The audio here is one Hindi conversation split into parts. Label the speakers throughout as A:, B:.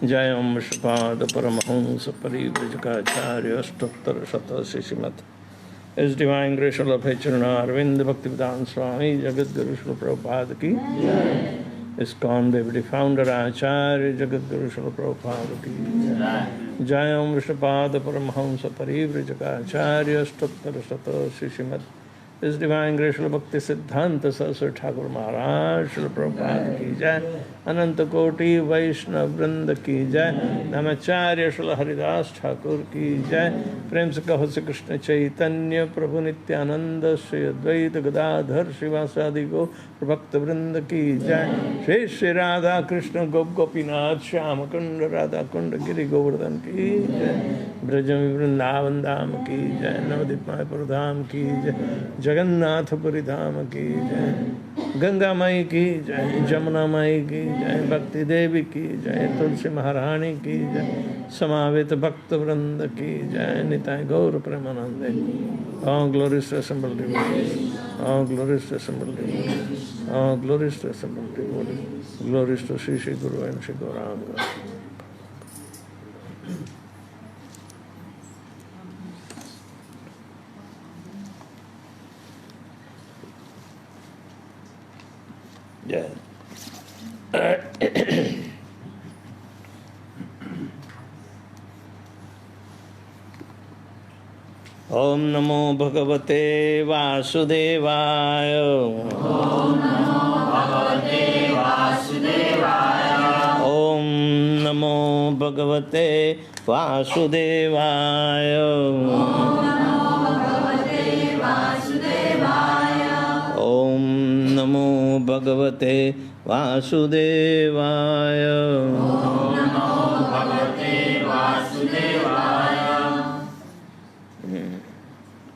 A: जय ओम विश्वपाद परमहंस परिव्रजकाचार्य अष्टोत्तर शत शिशिमत इस डिवाइन ग्रेशन ऑफ चरणा अरविंद भक्तिवेदांत स्वामी जगत गुरु श्री प्रभुपाद की इस्कॉन देवडी फाउंडर आचार्य जगत गुरु श्री प्रभुपाद की जय ओम विश्वपाद परमहंस परिव्रजकाचार्य अष्टोत्तर शत शिशिमत इस डिवाइन ग्रेशन भक्ति सिद्धांत सरस्वती ठाकुर महाराज श्री प्रभुपाद की जय अनंत कोटि वैष्णव वृंद की जय नमाचार्य श्री हरिदास ठाकुर की जय प्रेम से कहो श्री कृष्ण चैतन्य प्रभु नित्यानंद श्री अद्वैत गदाधर श्रीवासादि गो भक्त वृंद की जय श्री श्री राधा कृष्ण गोप गोपीनाथ श्याम कुंड राधा कुंड गिरि गोवर्धन की जय ब्रज वृंदावन धाम की जय नवदीप मायपुर धाम की जय जगन्नाथपुरी धाम की जय गंगा माई की जय जमुना माई की जय भक्ति देवी की जय तुलसी महारानी की जय समावेत भक्त वृंद की जय निताय गौर प्रेमानंदे All glories to assembled devotees. All glories to assembled devotees. All glories to assembled devotees. Glories to Sri Sri Guru and Sri Gauranga. Yeah. ओम नमो भगवते वासुदेवाय। ओम नमो भगवते वासुदेवाय। ओम नमो भगवते वासुदेवाय। ओम नमो भगवते वासुदेवाय।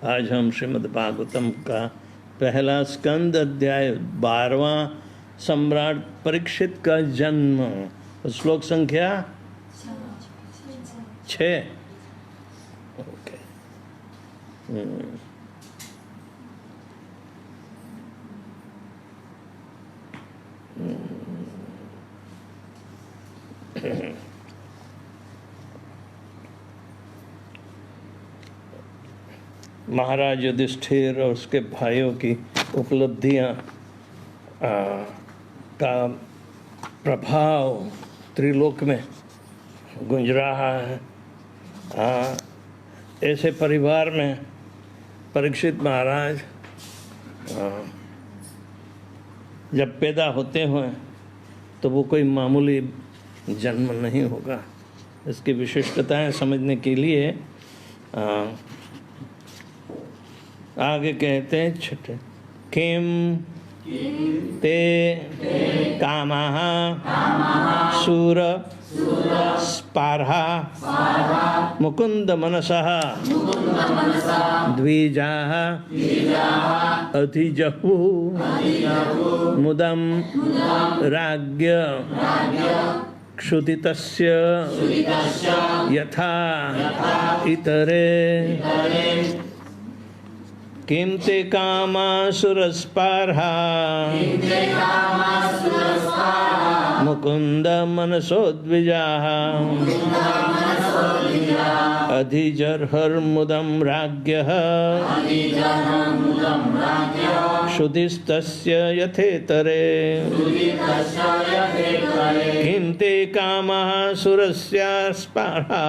A: आज हम श्रीमद् भागवतम का पहला स्कंद अध्याय 12वां सम्राट परीक्षित का जन्म श्लोक संख्या 6। ओके। महाराज युधिष्ठिर और उसके भाइयों की उपलब्धियां का प्रभाव त्रिलोक में गूंज रहा है ऐसे परिवार में परीक्षित महाराज जब पैदा होते हुए तो वो कोई मामूली जन्म नहीं होगा। इसकी विशिष्टताएं समझने के लिए आगे कहते हैं छठे किम ते कामः शूर स्पार्हा मुकुंद मनसः द्विजाः अधिजहु मुदं राज्ञ क्षुदितस्य यथा इतरे किं ते कामासुरस्पार्हा मुकुंद मनसो द्विजाः अधिजर्हर्मुदं राज्ञः क्षुधिस्तस्य यथेतरे किं ते कामः सुरस्यास्पार्हा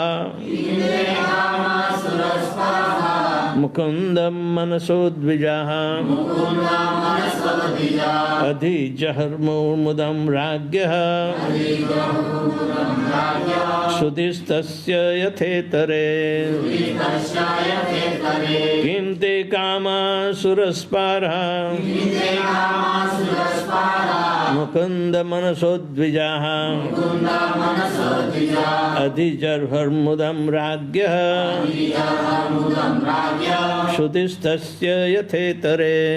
A: मुकुंदं मनसो द्विजाः अधिजहर्मुदं राज्ञः क्षुधिस्तस्य यथेतरे किं ते कामासुरस्पार्हा मुकुंद मनसो द्विजाः अधिजर्हर्मुदं राज्ञः क्षुधिस्तस्य यथेतरे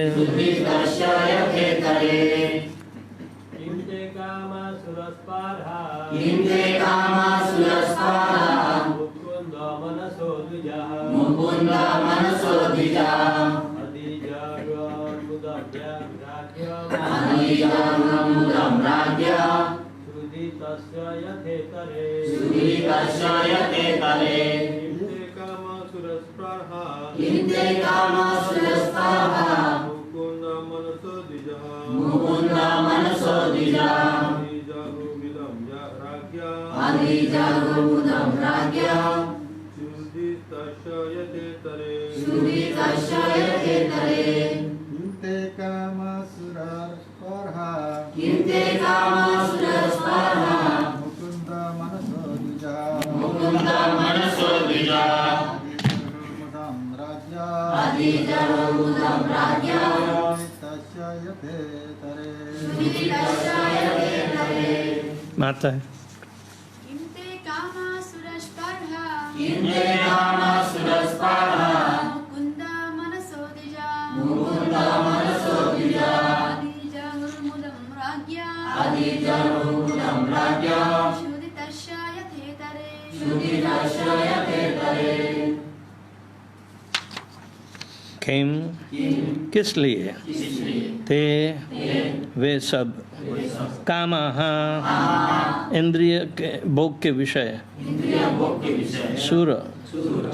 A: माता है किम किस लिए थे वे सब कामः इंद्रिय के भोग के विषय सुर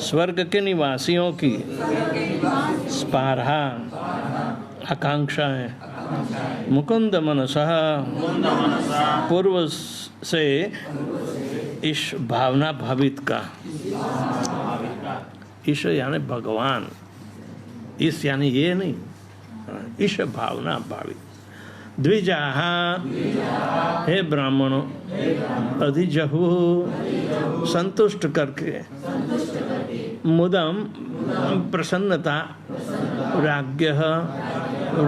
A: स्वर्ग के निवासियों की स्पार्हा आकांक्षाएं मुकुंद मनसः पूर्व से इस भावना भावित का ईश यानी भगवान इस यानी ये नहीं ईश भावना भावित द्विजाः हे ब्राह्मणों अधिजहु संतुष्ट करके मुदम प्रसन्नता राज्ञः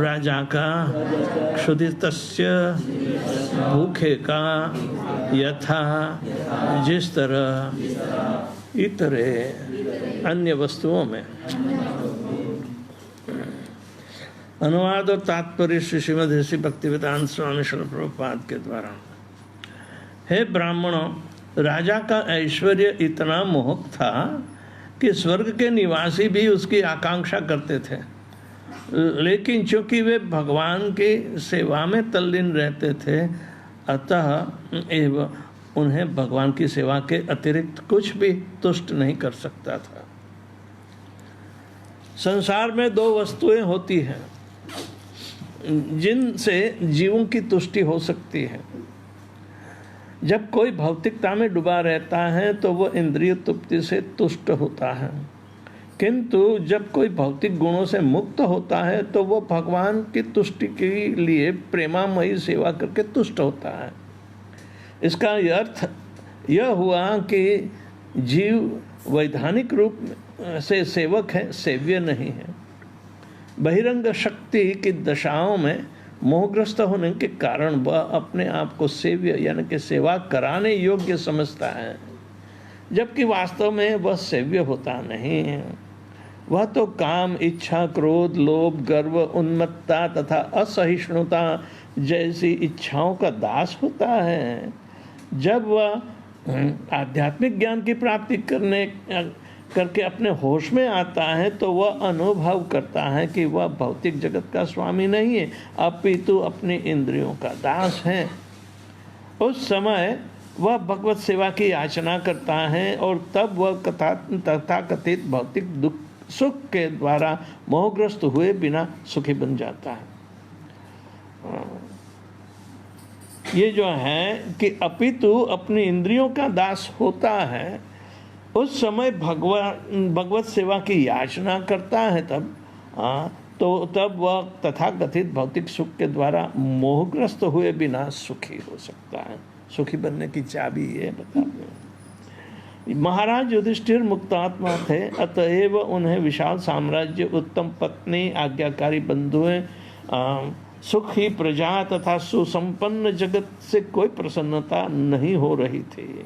A: राजा का क्षुधितस्य भूखे का यथा जिस तरह इतरे अन्य वस्तुओं में। अनुवाद और तात्पर्य श्रीमद् ऋषि भक्तिवेदांत स्वामी श्रील प्रभुपाद के द्वारा। हे ब्राह्मणों, राजा का ऐश्वर्य इतना मोहक था कि स्वर्ग के निवासी भी उसकी आकांक्षा करते थे, लेकिन चूंकि वे भगवान की सेवा में तल्लीन रहते थे अतः एवं उन्हें भगवान की सेवा के अतिरिक्त कुछ भी तुष्ट नहीं कर सकता था। संसार में दो वस्तुएं होती हैं जिनसे जीवों की तुष्टि हो सकती है। जब कोई भौतिकता में डूबा रहता है तो वह इंद्रिय तृप्ति से तुष्ट होता है, किंतु जब कोई भौतिक गुणों से मुक्त होता है तो वह भगवान की तुष्टि के लिए प्रेमामयी सेवा करके तुष्ट होता है। इसका अर्थ यह हुआ कि जीव वैधानिक रूप से सेवक है, सेव्य नहीं है। बहिरंग शक्ति की दशाओं में मोहग्रस्त होने के कारण वह अपने आप को सेव्य यानी कि सेवा कराने योग्य समझता है, जबकि वास्तव में वह सेव्य होता नहीं है। वह तो काम, इच्छा, क्रोध, लोभ, गर्व, उन्मत्तता तथा असहिष्णुता जैसी इच्छाओं का दास होता है। जब वह आध्यात्मिक ज्ञान की प्राप्ति करके अपने होश में आता है तो वह अनुभव करता है कि वह भौतिक जगत का स्वामी नहीं है, अपितु अपनी इंद्रियों का दास है। उस समय वह भगवत सेवा की याचना करता है और तब वह तथाकथित भौतिक दुख सुख के द्वारा मोहग्रस्त हुए बिना सुखी बन जाता है। ये जो है कि अपितु अपनी इंद्रियों का दास होता है, उस समय भगवत सेवा की याचना करता है तब वह तथाकथित भौतिक सुख के द्वारा मोहग्रस्त हुए बिना सुखी हो सकता है। सुखी बनने की चाबी ये बताते। महाराज युधिष्ठिर मुक्तात्मा थे, अतएव उन्हें विशाल साम्राज्य, उत्तम पत्नी, आज्ञाकारी बंधुएं, सुखी प्रजा तथा सुसंपन्न जगत से कोई प्रसन्नता नहीं हो रही थी।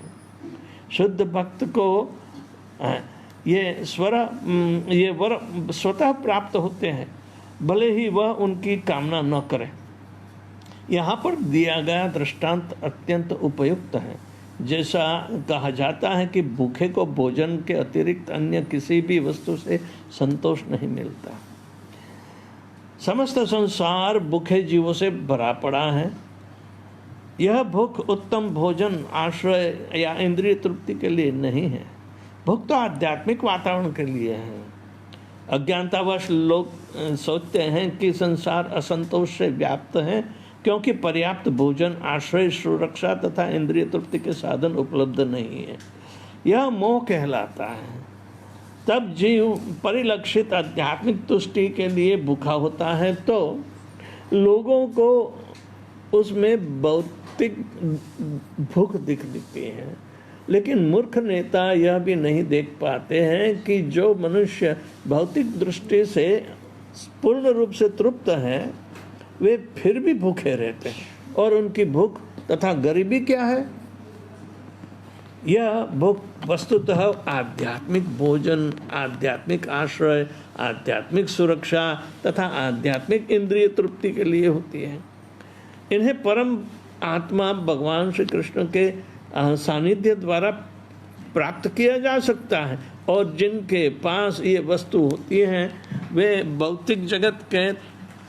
A: शुद्ध भक्त को ये वर स्वतः प्राप्त होते हैं, भले ही वह उनकी कामना न करे। यहाँ पर दिया गया दृष्टांत अत्यंत उपयुक्त है। जैसा कहा जाता है कि भूखे को भोजन के अतिरिक्त अन्य किसी भी वस्तु से संतोष नहीं मिलता। समस्त संसार भूखे जीवों से भरा पड़ा है। यह भूख उत्तम भोजन, आश्रय या इंद्रिय तृप्ति के लिए नहीं है। भूख तो आध्यात्मिक वातावरण के लिए है। अज्ञानतावश लोग सोचते हैं कि संसार असंतोष से व्याप्त है, क्योंकि पर्याप्त भोजन, आश्रय, सुरक्षा तथा इंद्रिय तृप्ति के साधन उपलब्ध नहीं है। यह मोह कहलाता है। तब जीव परिलक्षित आध्यात्मिक तुष्टि के लिए भूखा होता है तो लोगों को उसमें भौतिक भूख दिखती है, लेकिन मूर्ख नेता यह भी नहीं देख पाते हैं कि जो मनुष्य भौतिक दृष्टि से पूर्ण रूप से तृप्त हैं, वे फिर भी भूखे रहते हैं। और उनकी भूख तथा गरीबी क्या है? यह भूख वस्तुतः आध्यात्मिक भोजन, आध्यात्मिक आश्रय, आध्यात्मिक सुरक्षा तथा आध्यात्मिक इंद्रिय तृप्ति के लिए होती है। इन्हें परम आत्मा भगवान श्री कृष्ण के सानिध्य द्वारा प्राप्त किया जा सकता है, और जिनके पास ये वस्तु होती हैं वे भौतिक जगत के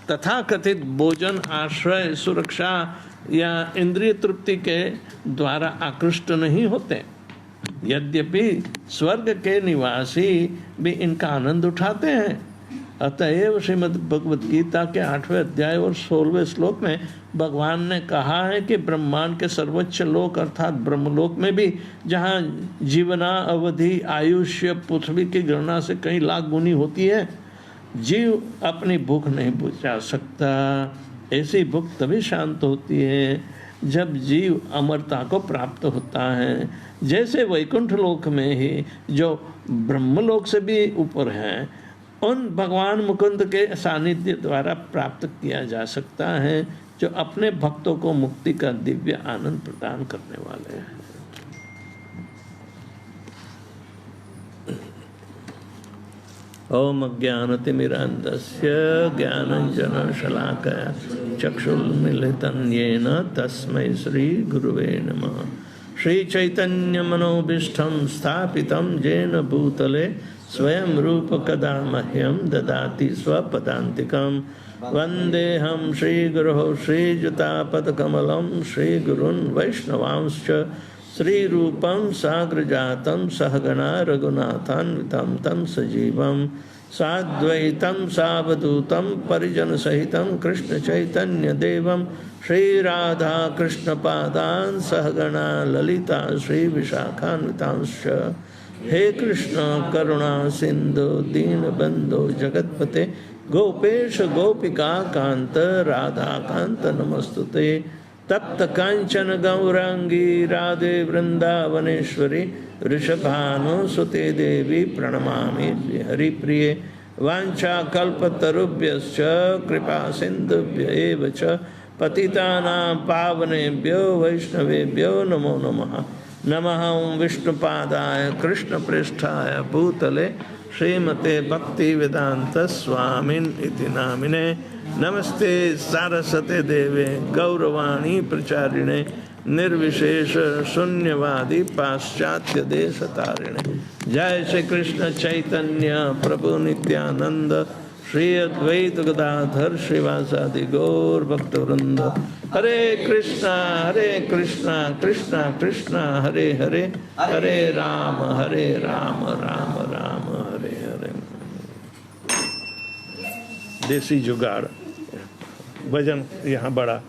A: तथाकथित भोजन, आश्रय, सुरक्षा या इंद्रिय तृप्ति के द्वारा आकृष्ट नहीं होते। यद्यपि स्वर्ग के निवासी भी इनका आनंद उठाते हैं। अतएव श्रीमद् भगवद गीता के 8वें अध्याय और 16वें श्लोक में भगवान ने कहा है कि ब्रह्मांड के सर्वोच्च लोक अर्थात ब्रह्मलोक में भी, जहाँ जीवना अवधि आयुष्य पृथ्वी की गणना से कई लाख गुनी होती है, जीव अपनी भूख नहीं बुझा सकता। ऐसी भूख तभी शांत होती है जब जीव अमरता को प्राप्त होता है। जैसे वैकुंठ लोक में ही, जो ब्रह्मलोक से भी ऊपर है, उन भगवान मुकुंद के सानिध्य द्वारा प्राप्त किया जा सकता है, जो अपने भक्तों को मुक्ति का दिव्य आनंद प्रदान करने वाले हैं। ओम अज्ञानतिमिरान्धस्य ज्ञानाञ्जनशलाकया चक्षुर्मिलितं येन तस्मै श्रीगुरुवे नमः। श्रीचैतन्यमनोभीष्टं स्थापितं येन भूतले स्वयं रूप कदा मह्यं ददाति स्वपदान्तिकं। वन्देऽहं श्रीगुरोः श्रीयुतापदकमलं श्रीगुरून् वैष्णवांश्च श्रीरूपं साग्रजातं सहगणा रघुनाथान्वितं तं सजीवं साद्वैतं सावधूतं परिजनसहितं कृष्णचैतन्यदेवं श्रीराधा कृष्णपादान् सहगणा ललिता श्रीविशाखान्वितांश्च। हे कृष्ण करुणा सिंधु दीनबंधो जगत्पते गोपेश गोपिका कांत राधा कांत नमस्तुते। तप्त कांचन गौरांगी राधे वृंदावनेश्वरी वृषभानुसुते देवी प्रणमामि हरिप्रिये। वाञ्छाकल्पतरुभ्यश्च कृपा सिन्धुभ्य एव च पतितानां पावनेभ्यो वैष्णवेभ्यो नमो नमः। नमः विष्णुपादाय कृष्णप्रेष्ठाय भूतले श्रीमते भक्तिवेदांत स्वामिन् इति नामिने। नमस्ते सारस्वते देवे गौरवाणी प्रचारिणे निर्विशेष शून्यवादी पाश्चात्य देश तारिणे। जय श्री कृष्ण चैतन्य प्रभु नित्यानंद श्री अद्वैत गदाधर श्रीवासादि गौर भक्तवृंद। हरे कृष्णा कृष्णा कृष्णा हरे हरे, हरे राम राम राम हरे हरे। देसी जुगाड़, वजन यहाँ बड़ा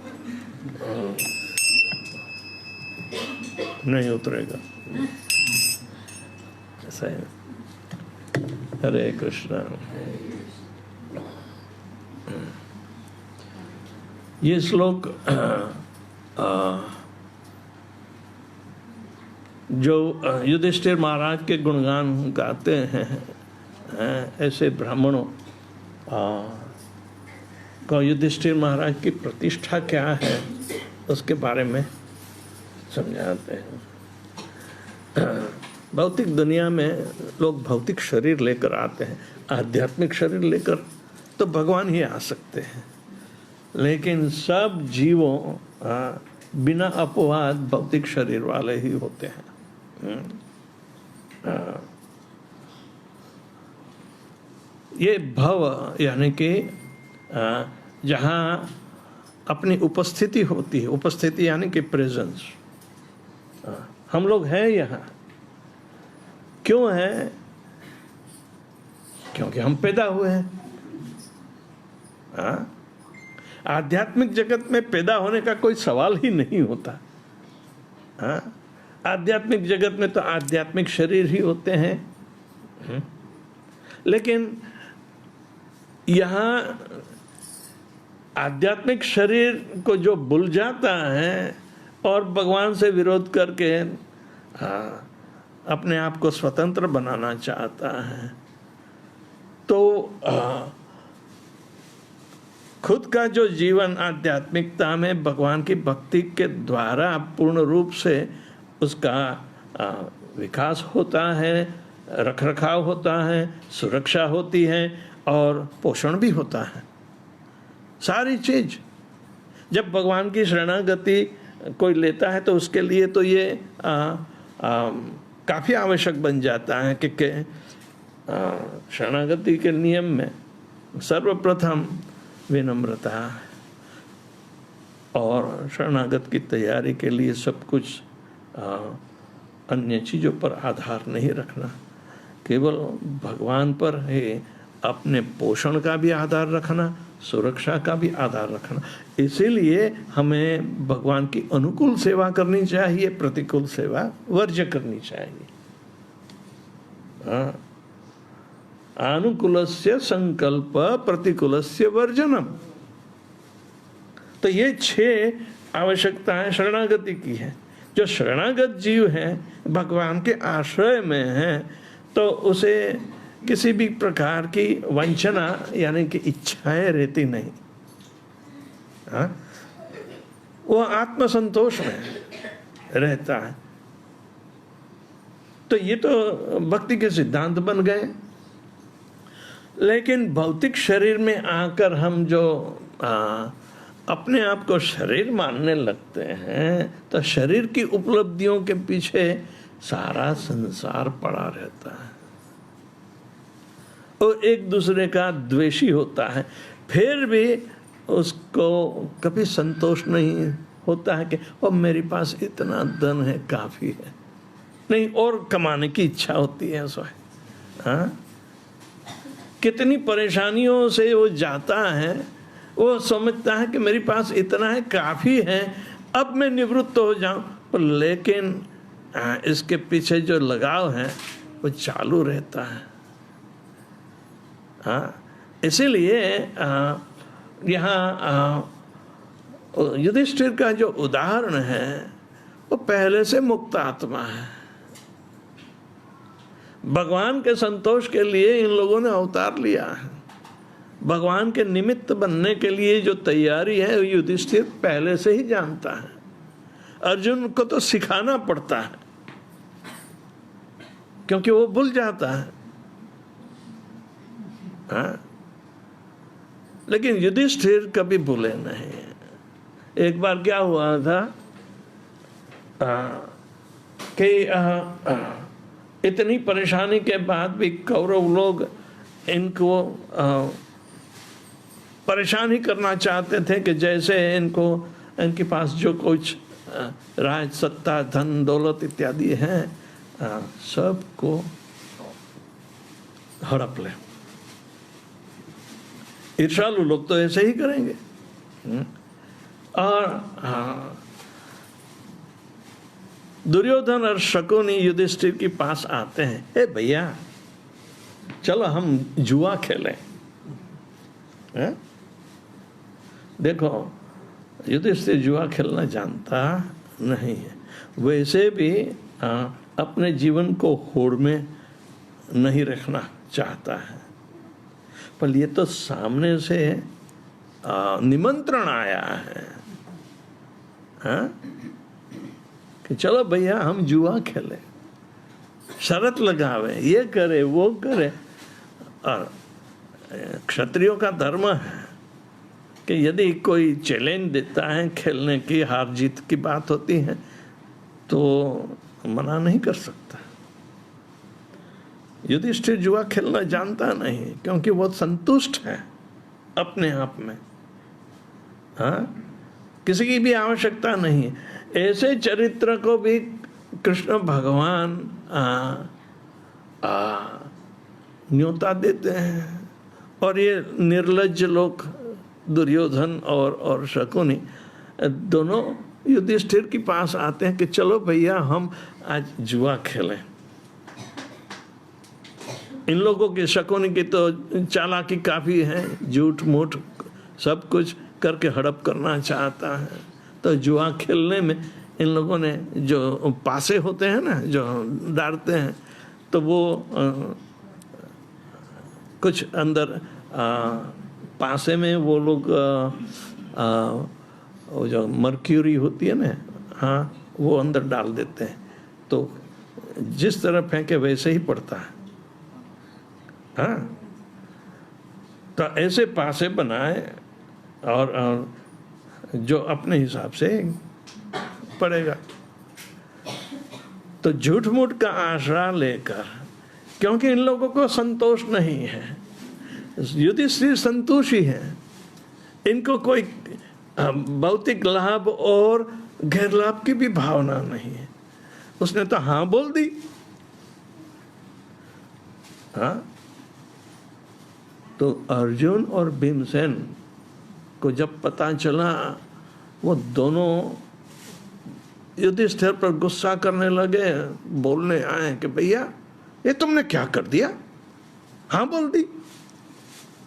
A: नहीं उतरेगा, ऐसा है। हरे कृष्णा। ये श्लोक जो युधिष्ठिर महाराज के गुणगान गाते हैं, ऐसे ब्राह्मणों को युधिष्ठिर महाराज की प्रतिष्ठा क्या है उसके बारे में समझाते हैं। भौतिक दुनिया में लोग भौतिक शरीर लेकर आते हैं, आध्यात्मिक शरीर लेकर तो भगवान ही आ सकते हैं, लेकिन सब जीवों बिना अपवाद भौतिक शरीर वाले ही होते हैं। ये भव यानी कि जहाँ अपनी उपस्थिति होती है, उपस्थिति यानी कि प्रेजेंस। हम लोग हैं यहाँ, क्यों हैं? क्योंकि हम पैदा हुए हैं। आध्यात्मिक जगत में पैदा होने का कोई सवाल ही नहीं होता। आध्यात्मिक जगत में तो आध्यात्मिक शरीर ही होते हैं, लेकिन यहाँ आध्यात्मिक शरीर को जो भूल जाता है और भगवान से विरोध करके अपने आप को स्वतंत्र बनाना चाहता है, तो खुद का जो जीवन आध्यात्मिकता में भगवान की भक्ति के द्वारा पूर्ण रूप से उसका विकास होता है, रखरखाव होता है, सुरक्षा होती है और पोषण भी होता है। सारी चीज जब भगवान की शरणागति कोई लेता है तो उसके लिए तो ये काफ़ी आवश्यक बन जाता है कि शरणागति के नियम में सर्वप्रथम विनम्रता और शरणागत की तैयारी के लिए सब कुछ अन्य चीज़ों पर आधार नहीं रखना, केवल भगवान पर ही अपने पोषण का भी आधार रखना, सुरक्षा का भी आधार रखना। इसीलिए हमें भगवान की अनुकूल सेवा करनी चाहिए, प्रतिकूल सेवा वर्ज्य करनी चाहिए। अनुकूलस्य संकल्प प्रतिकूलस्य वर्जनम। तो ये 6 आवश्यकताएं शरणागति की है। जो शरणागत जीव है भगवान के आश्रय में है, तो उसे किसी भी प्रकार की वंचना यानी कि इच्छाएं रहती नहीं। वो आत्मसंतोष में रहता है। तो ये तो भक्ति के सिद्धांत बन गए। लेकिन भौतिक शरीर में आकर हम जो अपने आप को शरीर मानने लगते हैं, तो शरीर की उपलब्धियों के पीछे सारा संसार पड़ा रहता है और एक दूसरे का द्वेषी होता है, फिर भी उसको कभी संतोष नहीं होता है कि अब मेरे पास इतना धन है, काफ़ी है, नहीं और कमाने की इच्छा होती है सो। हाँ, कितनी परेशानियों से वो जाता है, वो समझता है कि मेरे पास इतना है, काफ़ी है, अब मैं निवृत्त हो जाऊं। लेकिन इसके पीछे जो लगाव है वो चालू रहता है। हाँ, इसीलिए यहाँ युधिष्ठिर का जो उदाहरण है वो पहले से मुक्त आत्मा है। भगवान के संतोष के लिए इन लोगों ने अवतार लिया है। भगवान के निमित्त बनने के लिए जो तैयारी है युधिष्ठिर पहले से ही जानता है। अर्जुन को तो सिखाना पड़ता है क्योंकि वो भूल जाता है। हाँ? लेकिन युधिष्ठिर कभी भूले नहीं। एक बार क्या हुआ था कि इतनी परेशानी के बाद भी कौरव लोग इनको परेशान ही करना चाहते थे कि जैसे इनको इनके पास जो कुछ राज सत्ता धन दौलत इत्यादि हैं सबको हड़प ले। ईर्ष्यालु लोग तो ऐसे ही करेंगे। और दुर्योधन और शकुनी युधिष्ठिर के पास आते हैं, हे भैया चलो हम जुआ खेलें। देखो युधिष्ठिर जुआ खेलना जानता नहीं है, वैसे भी अपने जीवन को होड़ में नहीं रखना चाहता है, पर ये तो सामने से निमंत्रण आया है। हाँ? कि चलो भैया हम जुआ खेलें, शर्त लगावे, ये करे वो करे। और क्षत्रियों का धर्म है कि यदि कोई चैलेंज देता है खेलने की, हार जीत की बात होती है तो मना नहीं कर सकता। युधिष्ठिर जुआ खेलना जानता नहीं क्योंकि वो संतुष्ट है अपने आप में। हाँ, किसी की भी आवश्यकता नहीं। ऐसे चरित्र को भी कृष्ण भगवान न्योता देते हैं। और ये निर्लज्ज लोग दुर्योधन और शकुनी दोनों युधिष्ठिर के पास आते हैं कि चलो भैया हम आज जुआ खेलें। इन लोगों की, शकुनी की तो चालाकी काफ़ी है, झूठ मूठ सब कुछ करके हड़प करना चाहता है। तो जुआ खेलने में इन लोगों ने जो पासे होते हैं ना, जो डालते हैं, तो वो कुछ अंदर पासे में वो लोग वो जो मर्क्यूरी होती है ना, हाँ, वो अंदर डाल देते हैं। तो जिस तरह फेंके वैसे ही पड़ता है। हाँ, तो ऐसे पासे बनाए और जो अपने हिसाब से पड़ेगा। तो झूठ मूठ का आश्रय लेकर, क्योंकि इन लोगों को संतोष नहीं है, युधिष्ठिर संतोषी है, इनको कोई भौतिक लाभ और गैर लाभ की भी भावना नहीं है। उसने तो हाँ बोल दी। हाँ, तो अर्जुन और भीमसेन को जब पता चला, वो दोनों युधिष्ठिर पर गुस्सा करने लगे, बोलने आए कि भैया ये तुमने क्या कर दिया, हाँ बोल दी।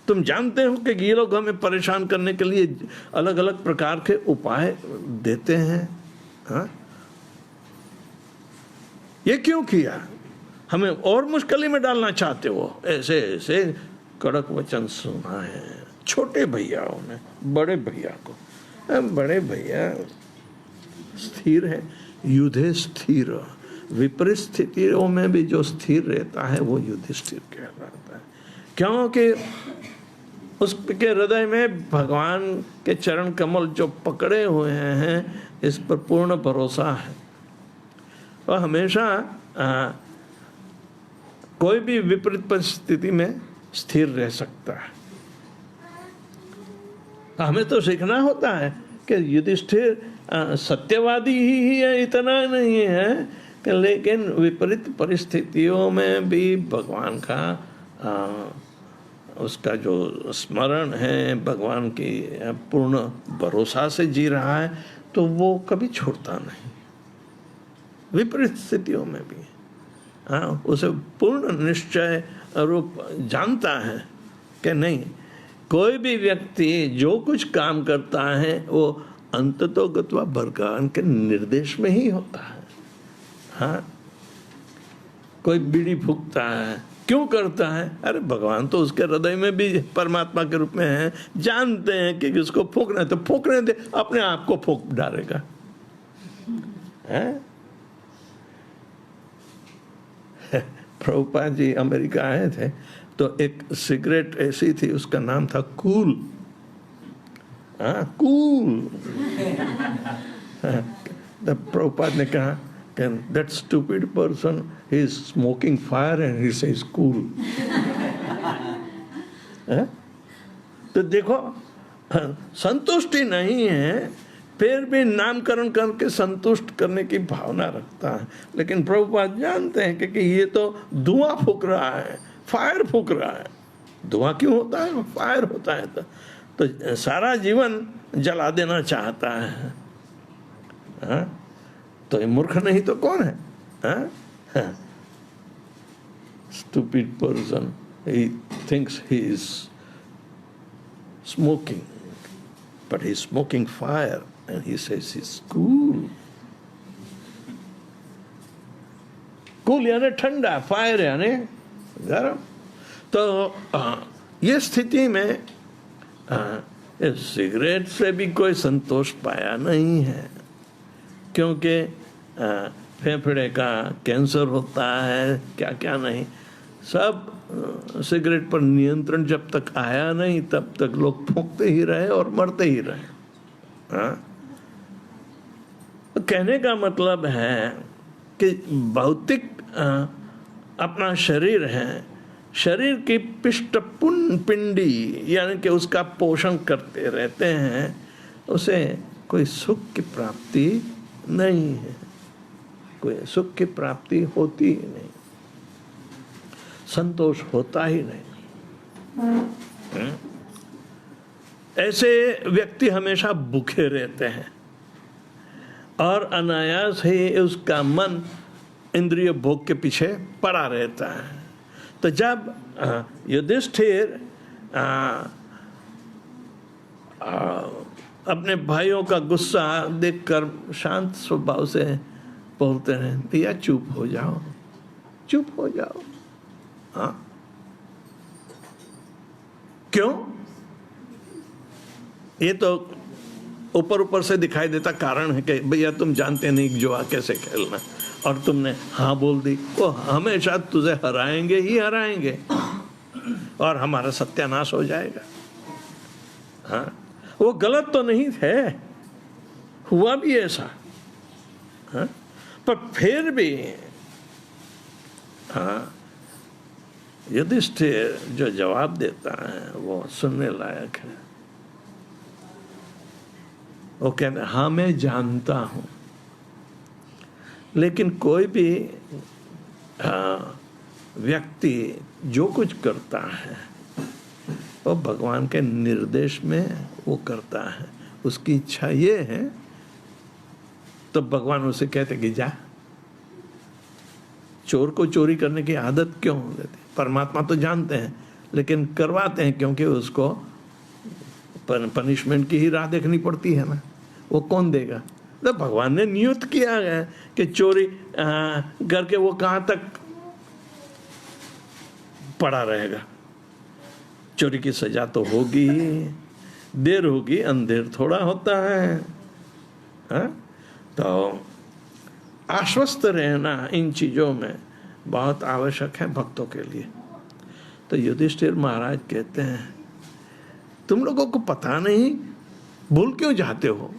A: तुम जानते हो कि ये लोग हमें परेशान करने के लिए अलग अलग प्रकार के उपाय देते हैं। हाँ, ये क्यों किया, हमें और मुश्किल में डालना चाहते हो। ऐसे ऐसे कड़क वचन सुना है छोटे भैयाओं ने बड़े भैया को। बड़े भैया स्थिर है, युधे स्थिर, विपरीत स्थितियों में भी जो स्थिर रहता है वो युधिष्ठिर कहलाता है, क्योंकि उसके हृदय में भगवान के चरण कमल जो पकड़े हुए हैं, इस पर पूर्ण भरोसा है। और हमेशा कोई भी विपरीत परिस्थिति में स्थिर रह सकता है। हमें तो सीखना होता है कि युधिष्ठिर सत्यवादी ही है इतना नहीं है कि, लेकिन विपरीत परिस्थितियों में भी भगवान का उसका जो स्मरण है, भगवान की पूर्ण भरोसा से जी रहा है, तो वो कभी छोड़ता नहीं, विपरीत स्थितियों में भी। हाँ, उसे पूर्ण निश्चय रूप जानता है कि नहीं, कोई भी व्यक्ति जो कुछ काम करता है वो अंततोगत्वा भगवान के निर्देश में ही होता है। हाँ, कोई बीड़ी फूकता है, क्यों करता है? अरे भगवान तो उसके हृदय में भी परमात्मा के रूप में है, जानते हैं कि उसको फूकना है तो फूकने दे, अपने आप को फूक डालेगा। प्रभुपाद जी अमेरिका आए थे तो एक सिगरेट ऐसी थी, उसका नाम था कूल। कूल। प्रभुपाद ने कहा that stupid person is smoking fire and he says cool। तो देखो, संतुष्टि नहीं है, फिर भी नामकरण करके संतुष्ट करने की भावना रखता है। लेकिन प्रभुपाद जानते हैं कि ये तो धुआं फूक रहा है, फायर फूक रहा है। धुआं क्यों होता है? फायर होता है। तो सारा जीवन जला देना चाहता है। तो ये मूर्ख नहीं तो कौन है? Stupid person, he thinks he is smoking, but he's smoking fire and he says he's cool। Cool यानी ठंडा, फायर यानी गर्म। तो ये स्थिति में सिगरेट से भी कोई संतोष पाया नहीं है, क्योंकि फेफड़े का कैंसर होता है, क्या क्या नहीं, सब सिगरेट पर नियंत्रण जब तक आया नहीं तब तक लोग फूंकते ही रहे और मरते ही रहे। तो कहने का मतलब है कि भौतिक अपना शरीर है, शरीर की पिष्ट पिंडी यानी कि उसका पोषण करते रहते हैं, उसे कोई सुख की प्राप्ति नहीं है, कोई सुख की प्राप्ति होती ही नहीं, संतोष होता ही नहीं। ऐसे व्यक्ति हमेशा भूखे रहते हैं और अनायास ही उसका मन इंद्रिय भोग के पीछे पड़ा रहता है। तो जब युधिष्ठिर अपने भाइयों का गुस्सा देखकर शांत स्वभाव से बोलते हैं, भैया चुप हो जाओ, चुप हो जाओ। हाँ, क्यों? ये तो ऊपर ऊपर से दिखाई देता कारण है कि भैया तुम जानते नहीं जुआ कैसे खेलना, और तुमने हाँ बोल दी, वो हमेशा तुझे हराएंगे ही हराएंगे और हमारा सत्यानाश हो जाएगा। हाँ, वो गलत तो नहीं थे, हुआ भी ऐसा। हाँ, पर फिर भी हाँ, युधिष्ठिर जो जवाब देता है वो सुनने लायक है। वो कहते हाँ मैं जानता हूं, लेकिन कोई भी व्यक्ति जो कुछ करता है वो भगवान के निर्देश में वो करता है, उसकी इच्छा ये है, तो भगवान उसे कहते कि जा। चोर को चोरी करने की आदत क्यों देते? परमात्मा तो जानते हैं, लेकिन करवाते हैं क्योंकि उसको पनिशमेंट की ही राह देखनी पड़ती है ना, वो कौन देगा? तो भगवान ने नियुक्त किया है कि चोरी करके वो कहाँ तक पड़ा रहेगा। चोरी की सजा तो होगी ही, देर होगी, अंधेर थोड़ा होता है। हाँ? तो आश्वस्त रहना इन चीज़ों में बहुत आवश्यक है भक्तों के लिए। तो युधिष्ठिर महाराज कहते हैं तुम लोगों को पता नहीं, भूल क्यों जाते हो?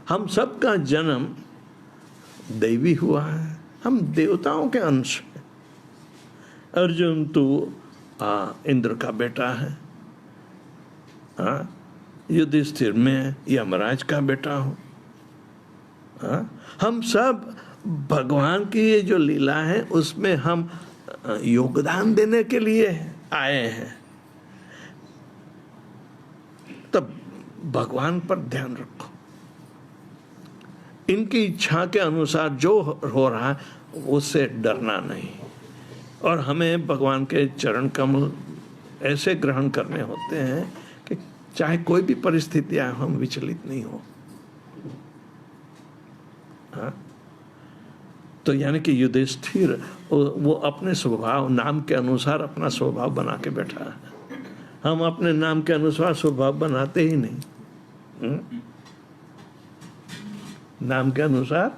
A: हम सब का जन्म दैवी हुआ है, हम देवताओं के अंश हैं। अर्जुन तू इंद्र का बेटा है, युधिष्ठिर मैं यमराज का बेटा हूँ। हाँ, हम सब भगवान की ये जो लीला है उसमें हम योगदान देने के लिए आए हैं। तब भगवान पर ध्यान रखो, इनकी इच्छा के अनुसार जो हो रहा है उससे डरना नहीं, और हमें भगवान के चरण कमल ऐसे ग्रहण करने होते हैं कि चाहे कोई भी परिस्थिति आए हम विचलित नहीं हो। हाँ? तो यानी कि युधिष्ठिर वो अपने स्वभाव, नाम के अनुसार अपना स्वभाव बना के बैठा है। हम अपने नाम के अनुसार स्वभाव बनाते ही नहीं। नाम के अनुसार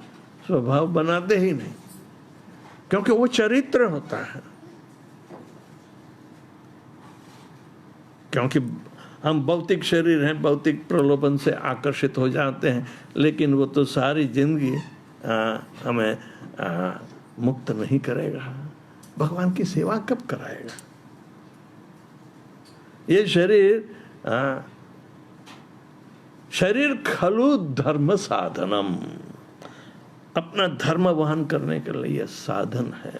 A: स्वभाव बनाते ही नहीं, क्योंकि वो चरित्र होता है। क्योंकि हम भौतिक शरीर हैं, भौतिक प्रलोभन से आकर्षित हो जाते हैं, लेकिन वो तो सारी जिंदगी हमें मुक्त नहीं करेगा। भगवान की सेवा कब कराएगा? ये शरीर खलु धर्म साधनम, अपना धर्म वहन करने के लिए साधन है,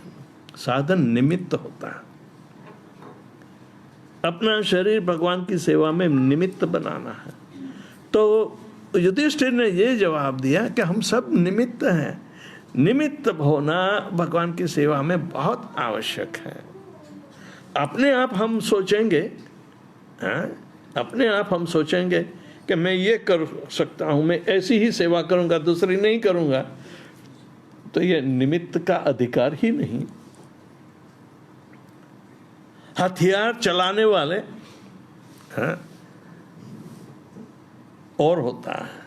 A: साधन निमित्त होता है। अपना शरीर भगवान की सेवा में निमित्त बनाना है। तो युधिष्ठिर ने ये जवाब दिया कि हम सब निमित्त हैं। निमित्त होना भगवान की सेवा में बहुत आवश्यक है। अपने आप हम सोचेंगे, अपने आप हम सोचेंगे कि मैं ये कर सकता हूं, मैं ऐसी ही सेवा करूंगा, दूसरी नहीं करूंगा, तो ये निमित्त का अधिकार ही नहीं। हथियार चलाने वाले और होता है,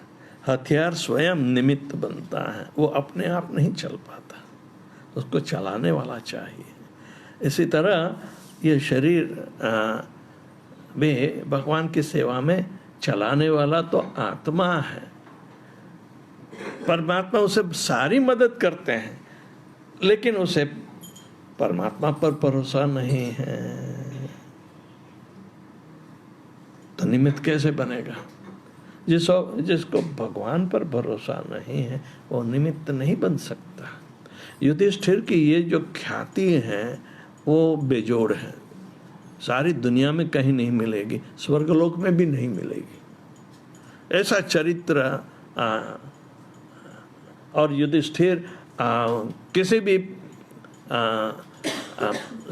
A: हथियार स्वयं निमित्त बनता है, वो अपने आप नहीं चल पाता, उसको चलाने वाला चाहिए। इसी तरह ये शरीर में भगवान की सेवा में चलाने वाला तो आत्मा है। परमात्मा उसे सारी मदद करते हैं, लेकिन उसे परमात्मा पर भरोसा नहीं है, तो निमित्त कैसे बनेगा? जिसको भगवान पर भरोसा नहीं है वो निमित्त नहीं बन सकता। युधिष्ठिर की ये जो ख्याति है वो बेजोड़ है, सारी दुनिया में कहीं नहीं मिलेगी, स्वर्गलोक में भी नहीं मिलेगी। ऐसा चरित्र और युधिष्ठिर किसी भी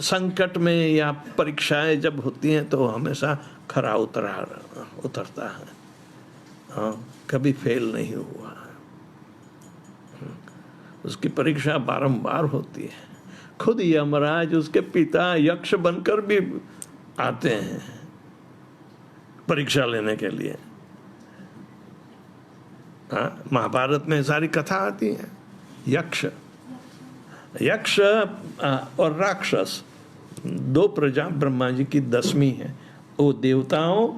A: संकट में या परीक्षाएं जब होती हैं तो हमेशा खरा उतरता है, कभी फेल नहीं हुआ। उसकी परीक्षा बारंबार होती है। खुद यमराज उसके पिता यक्ष बनकर भी आते हैं परीक्षा लेने के लिए। महाभारत में सारी कथा आती है। यक्ष और राक्षस दो प्रजा ब्रह्मा जी की 10वीं है, वो देवताओं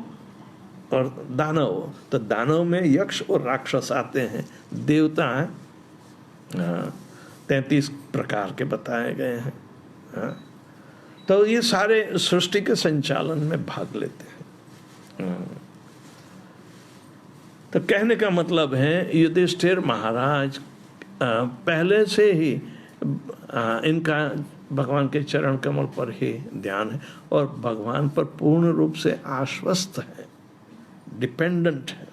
A: और दानव। तो दानव में यक्ष और राक्षस आते हैं, देवता 33 प्रकार के बताए गए हैं। तो ये सारे सृष्टि के संचालन में भाग लेते हैं। तो कहने का मतलब है युधिष्ठिर महाराज पहले से ही इनका भगवान के चरण कमल पर ही ध्यान है और भगवान पर पूर्ण रूप से आश्वस्त है, डिपेंडेंट है,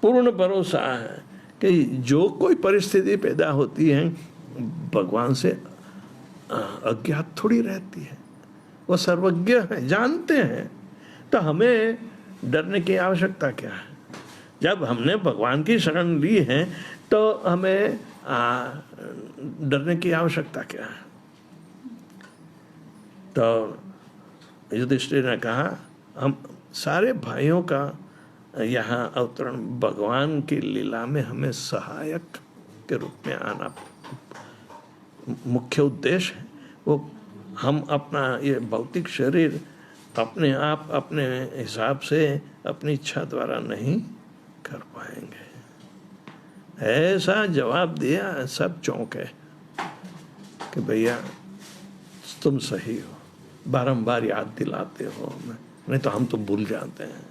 A: पूर्ण भरोसा है कि जो कोई परिस्थिति पैदा होती है भगवान से अज्ञात थोड़ी रहती है, वो सर्वज्ञ है, जानते हैं। तो हमें डरने की आवश्यकता क्या है? जब हमने भगवान की शरण ली है तो हमें डरने की आवश्यकता क्या है? तो युधिष्ठिर ने कहा हम सारे भाइयों का यहाँ अवतरण भगवान की लीला में हमें सहायक के रूप में आना मुख्य उद्देश्य है। वो हम अपना ये भौतिक शरीर अपने आप अपने हिसाब से अपनी इच्छा द्वारा नहीं कर पाएंगे। ऐसा जवाब दिया, सब चौंके कि भैया तुम सही हो, बारंबार याद दिलाते हो, नहीं तो हम तो भूल जाते हैं।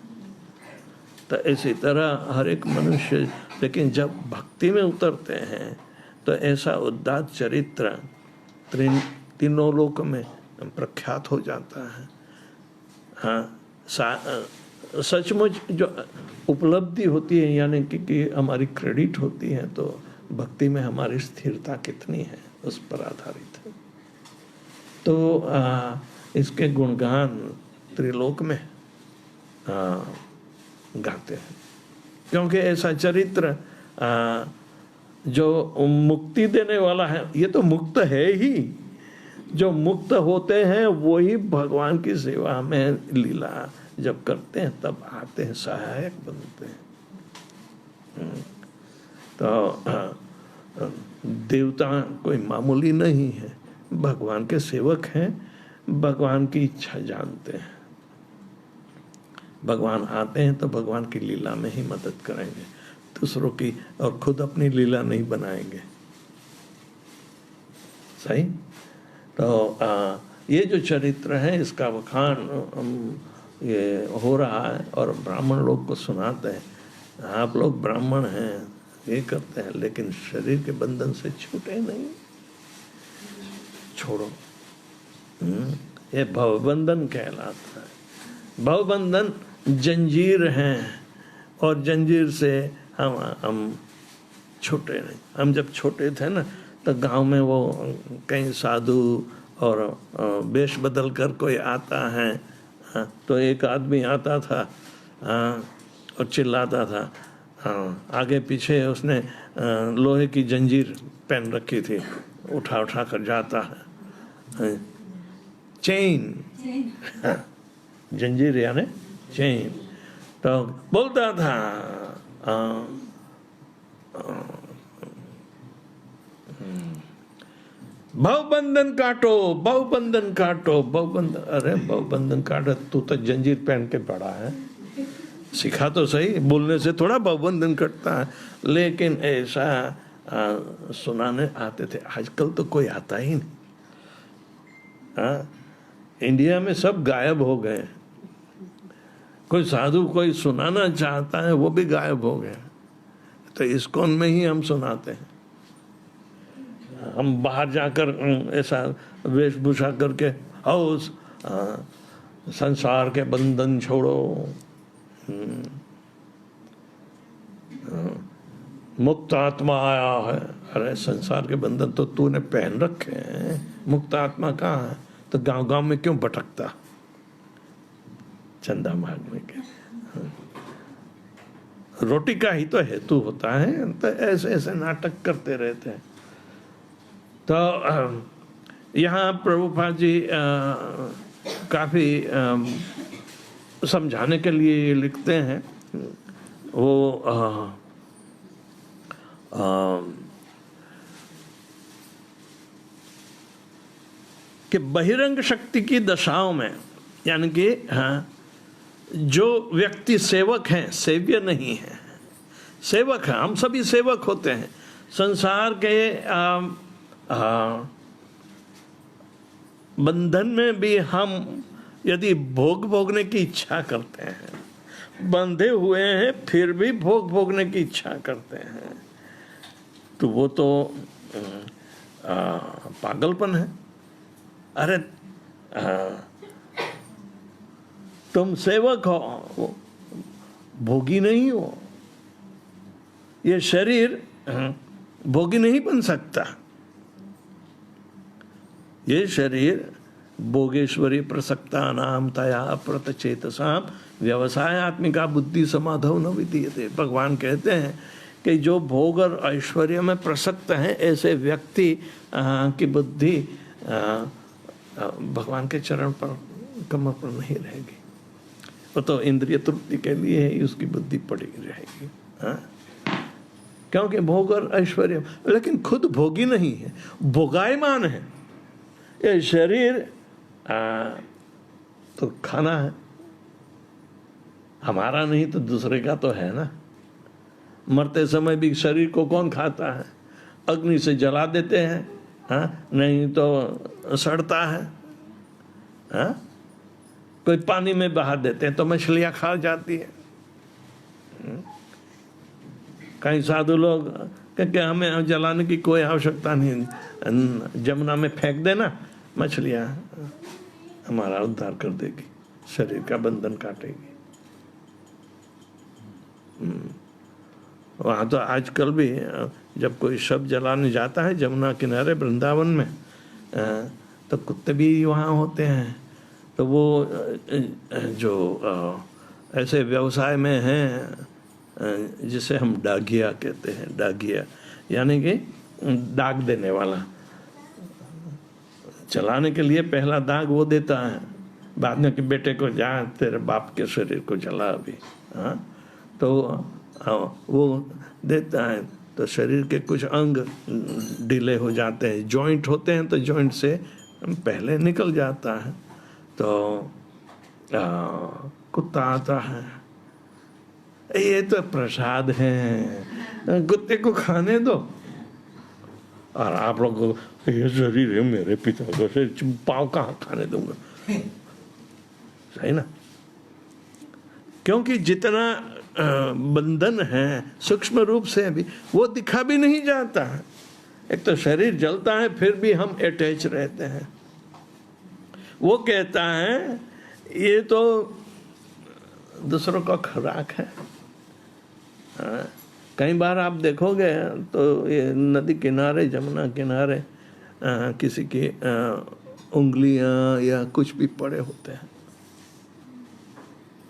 A: तो इसी तरह हर एक मनुष्य लेकिन जब भक्ति में उतरते हैं तो ऐसा उदात्त चरित्र तीनों लोक में प्रख्यात हो जाता है। हाँ, सचमुच जो उपलब्धि होती है, यानी कि हमारी क्रेडिट होती है, तो भक्ति में हमारी स्थिरता कितनी है उस पर आधारित है। तो इसके गुणगान त्रिलोक में गाते हैं, क्योंकि ऐसा चरित्र जो मुक्ति देने वाला है। ये तो मुक्त है ही, जो मुक्त होते हैं वो ही भगवान की सेवा में लीला जब करते हैं तब आते हैं, सहायक बनते हैं। तो देवता कोई मामूली नहीं है, भगवान के सेवक हैं, भगवान की इच्छा जानते हैं। भगवान आते हैं तो भगवान की लीला में ही मदद करेंगे, दूसरों की, और खुद अपनी लीला नहीं बनाएंगे। सही। तो ये जो चरित्र है इसका बखान ये हो रहा है और ब्राह्मण लोग को सुनाते हैं। आप लोग ब्राह्मण हैं, ये करते हैं, लेकिन शरीर के बंधन से छूटे नहीं, छोड़ो। ये भवबंधन कहलाता है। भवबंधन जंजीर हैं और जंजीर से हम छूटे नहीं। हम जब छोटे थे ना तो गांव में वो कई साधु और वेश बदल कर कोई आता है, तो एक आदमी आता था और चिल्लाता था, आगे पीछे उसने लोहे की जंजीर पहन रखी थी, उठा उठा कर जाता है, चेन, जंजीर यानी चेन। तो बोलता था भवबंधन काटो, भवबंधन काटो, भवबंधन। अरे भवबंधन काटो, तू तो जंजीर पहन के पड़ा है, सिखा तो सही, बोलने से थोड़ा भवबंधन कटता है। लेकिन ऐसा सुनाने आते थे। आजकल तो कोई आता ही नहीं। इंडिया में सब गायब हो गए। कोई साधु कोई सुनाना चाहता है वो भी गायब हो गए। तो इस्कॉन में ही हम सुनाते हैं। हम बाहर जाकर ऐसा वेशभूषा करके आओ, संसार के बंधन छोड़ो, मुक्त आत्मा आया है। अरे संसार के बंधन तो तूने पहन रखे हैं, मुक्त आत्मा कहाँ है? तो गांव गांव में क्यों भटकता चंदा मांगने के? रोटी का ही तो हेतु होता है। तो ऐसे ऐसे नाटक करते रहते हैं। तो यहाँ प्रभुपाद जी काफ़ी समझाने के लिए लिखते हैं। वो कि बहिरंग शक्ति की दशाओं में, यानी कि जो व्यक्ति सेवक हैं, सेव्य नहीं है, सेवक है। हम सभी सेवक होते हैं संसार के बंधन में भी। हम यदि भोगने की इच्छा करते हैं, बंधे हुए हैं फिर भी भोगने की इच्छा करते हैं, तो वो तो पागलपन है। अरे तुम सेवक हो, भोगी नहीं हो। ये शरीर भोगी नहीं बन सकता। ये शरीर भोगेश्वरी प्रसक्ता नाम तया अप्रत चेतसाम व्यवसाय आत्मिका बुद्धि समाधव न विधीयते। भगवान कहते हैं कि जो भोग और ऐश्वर्य में प्रसक्त हैं, ऐसे व्यक्ति की बुद्धि भगवान के चरण पर, कमर पर नहीं रहेगी। वो तो इंद्रिय तृप्ति के लिए ही उसकी बुद्धि पड़ी रहेगी। क्योंकि भोग और ऐश्वर्य, लेकिन खुद भोगी नहीं है, भोगायमान है। ये शरीर तो खाना है, हमारा नहीं तो दूसरे का तो है ना। मरते समय भी शरीर को कौन खाता है? अग्नि से जला देते हैं, नहीं तो सड़ता है। कोई पानी में बहा देते हैं तो मछलियां खा जाती है। कई साधु लोग कहते हमें जलाने की कोई आवश्यकता नहीं, जमुना में फेंक देना, मछलियाँ हमारा उद्धार कर देगी, शरीर का बंधन काटेगी। वहाँ तो आजकल भी जब कोई शव जलाने जाता है जमुना किनारे वृंदावन में, तो कुत्ते भी वहाँ होते हैं। तो वो जो ऐसे व्यवसाय में हैं जिसे हम डागिया कहते हैं, डागिया यानी कि दाग देने वाला, जलाने के लिए पहला दाग वो देता है, बाद में कि बेटे को जा तेरे बाप के शरीर को जला अभी, हाँ, तो वो देता है। तो शरीर के कुछ अंग ढीले हो जाते हैं, जॉइंट होते हैं, तो जॉइंट से पहले निकल जाता है। तो कुत्ता आता है, ये तो प्रसाद है, कुत्ते को खाने दो। और आप लोग को ये शरीर है मेरे पिता का शरीर, पाँव कहाँ खाने दूंगा, सही ना? क्योंकि जितना बंधन है सूक्ष्म रूप से भी वो दिखा भी नहीं जाता है। एक तो शरीर जलता है फिर भी हम अटैच रहते हैं। वो कहता है ये तो दूसरों का खुराक है। कई बार आप देखोगे तो ये नदी किनारे, जमुना किनारे किसी की उंगलियां या कुछ भी पड़े होते हैं,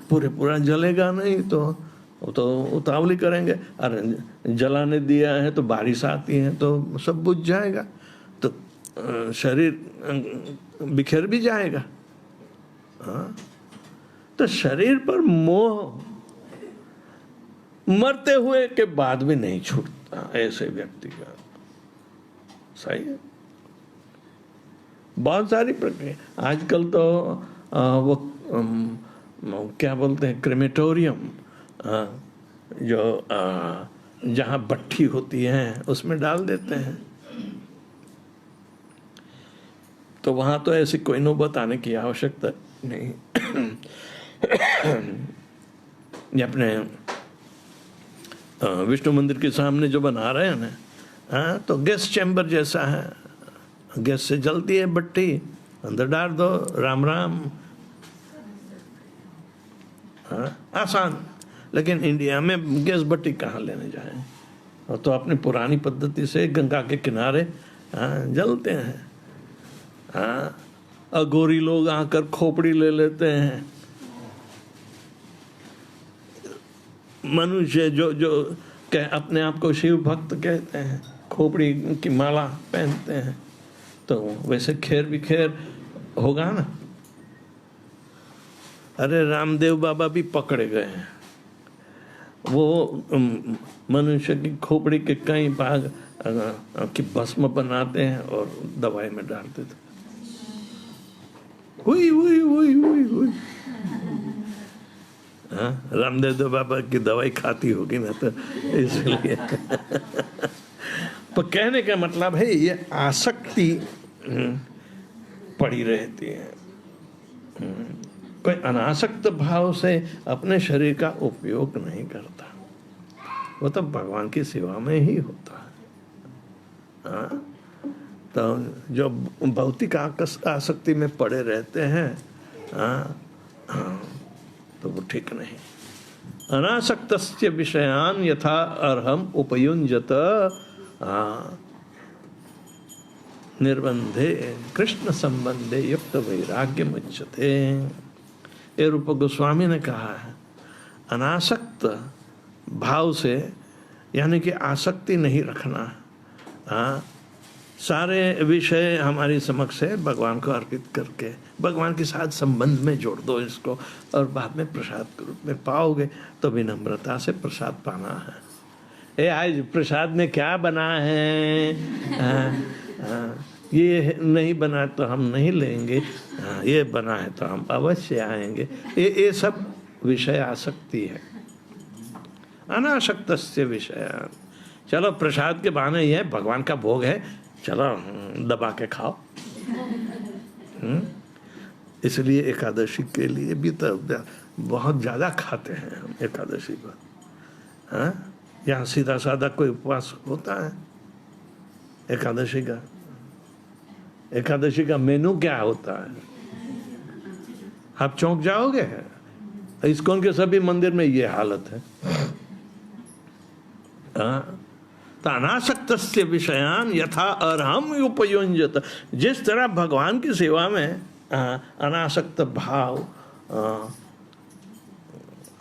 A: पूरा जलेगा नहीं तो वो तो उतावली करेंगे, अरे जलाने दिया है तो बारिश आती है तो सब बुझ जाएगा, तो शरीर बिखर भी जाएगा। हाँ, तो शरीर पर मोह मरते हुए के बाद भी नहीं छूटता ऐसे व्यक्ति का, सही है। बहुत सारी प्रक्रिया आजकल तो वो क्या बोलते हैं, क्रेमेटोरियम, जो जहाँ भट्ठी होती है उसमें डाल देते हैं। तो वहाँ तो ऐसी कोई नौबत आने की आवश्यकता नहीं। ये अपने विष्णु मंदिर के सामने जो बना रहे हैं ना, हाँ, तो गैस चैम्बर जैसा है, गैस से जलती है भट्टी, अंदर डाल दो, राम राम, हाँ, आसान। लेकिन इंडिया में गैस भट्टी कहाँ लेने जाए, और तो अपनी पुरानी पद्धति से गंगा के किनारे जलते हैं। हाँ, अघोरी लोग आकर खोपड़ी ले लेते हैं। मनुष्य जो अपने आप को शिव भक्त कहते हैं, खोपड़ी की माला पहनते हैं, तो वैसे खैर भी खैर होगा ना। अरे रामदेव बाबा भी पकड़े गए हैं, वो मनुष्य की खोपड़ी के कई भाग की भस्म बनाते हैं और दवाई में डालते थे। हुई हुई हुई हुई हुई, हाँ, रामदेव तो बाबा की दवाई खाती होगी ना, तो इसलिए। तो कहने का मतलब है ये आसक्ति पड़ी रहती है। कोई अनासक्त भाव से अपने शरीर का उपयोग नहीं करता, वो तो भगवान की सेवा में ही होता है। हाँ, तो जो भौतिक आसक्ति में पड़े रहते हैं, तो वो ठीक नहीं। अनासक्तस्य विषयान यथा अर्हम उपयुञ्जत निर्बंधे कृष्ण संबंधे युक्त वैराग्य मुच्यते। ये रूप गोस्वामी ने कहा है, अनासक्त भाव से, यानी कि आसक्ति नहीं रखना। सारे विषय हमारी समक्ष है, भगवान को अर्पित करके भगवान के साथ संबंध में जोड़ दो इसको, और बाद में प्रसाद के रूप में पाओगे तो विनम्रता से प्रसाद पाना है। आज प्रसाद में क्या बना है, ये नहीं बना तो हम नहीं लेंगे, ये बना है तो हम अवश्य आएंगे। ये सब विषय आसक्ति है। अनासक्तस्य विषय, चलो प्रसाद के बहाने ये भगवान का भोग है, चलो दबा के खाओ। इसलिए एकादशी के लिए भी तो बहुत ज़्यादा खाते हैं हम एकादशी को। हाँ, यहाँ सीधा साधा कोई उपवास होता है एकादशी का? एकादशी का मेनू क्या होता है? आप चौंक जाओगे। इस्कॉन के सभी मंदिर में ये हालत है। तो अनासक्तस्य विषयान यथा अर्हम उपयुञ्जत। जिस तरह भगवान की सेवा में अनासक्त भाव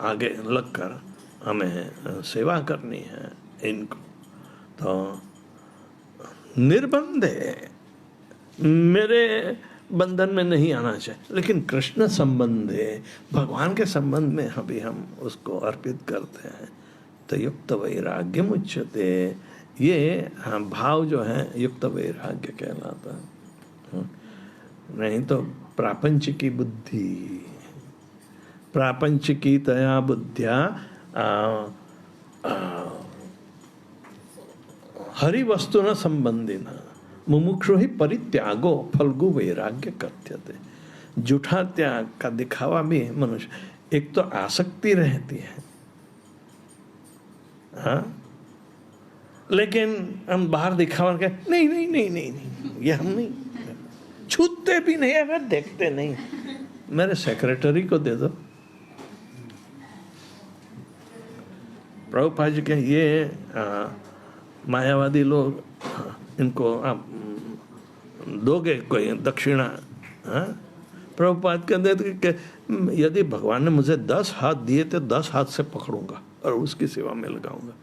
A: आगे लगकर हमें सेवा करनी है इनको, तो निर्बंध है, मेरे बंधन में नहीं आना चाहिए। लेकिन कृष्ण संबंध है, भगवान के संबंध में अभी हम उसको अर्पित करते हैं, तो युक्त वैराग्य मुच्यते। ये भाव जो है युक्त वैराग्य कहलाता है। नहीं तो प्रापंचिकी बुद्धि, प्रापंचिकी तया बुद्धिया हरि वस्तु न संबंधी न मुमुक्षु ही परित्यागो फल्गु वैराग्य कथ्यते। जूठा त्याग का दिखावा भी मनुष्य, एक तो आसक्ति रहती है, हाँ, लेकिन हम बाहर दिखावा के नहीं नहीं नहीं नहीं नहीं, ये हम नहीं छूते भी नहीं, अगर देखते नहीं। मेरे सेक्रेटरी को दे दो। प्रभुपाद जी के ये मायावादी लोग, इनको आप दोगे कोई दक्षिणा? प्रभुपाद कहते कि यदि भगवान ने मुझे 10 हाथ दिए तो 10 हाथ से पकड़ूंगा और उसकी सेवा में लगाऊंगा।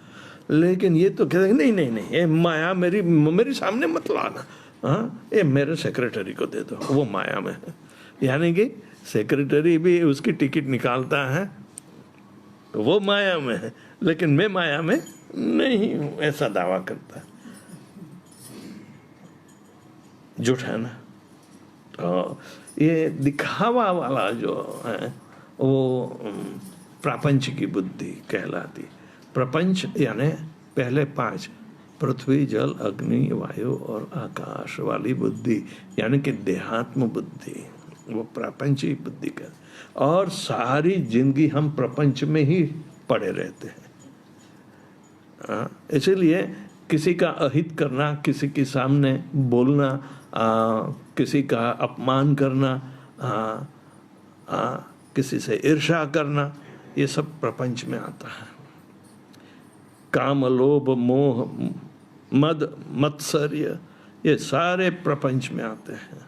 A: लेकिन ये तो कहते नहीं नहीं नहीं, ये माया मेरी सामने मत लाना। ये मेरे सेक्रेटरी को दे दो, वो माया में है। यानी कि सेक्रेटरी भी उसकी टिकट निकालता है, तो वो माया में है, लेकिन मैं माया में नहीं हूं, ऐसा दावा करता है। झूठ है ना? तो ये दिखावा वाला जो है वो प्रापंच की बुद्धि कहलाती। प्रपंच यानी पहले 5, पृथ्वी जल अग्नि वायु और आकाश वाली बुद्धि, यानी कि देहात्म बुद्धि, वो प्रापंची बुद्धि का। और सारी जिंदगी हम प्रपंच में ही पड़े रहते हैं। इसीलिए किसी का अहित करना, किसी के सामने बोलना, किसी का अपमान करना, किसी से ईर्ष्या करना, ये सब प्रपंच में आता है। काम लोभ मोह मद मत्सर्य, ये सारे प्रपंच में आते हैं।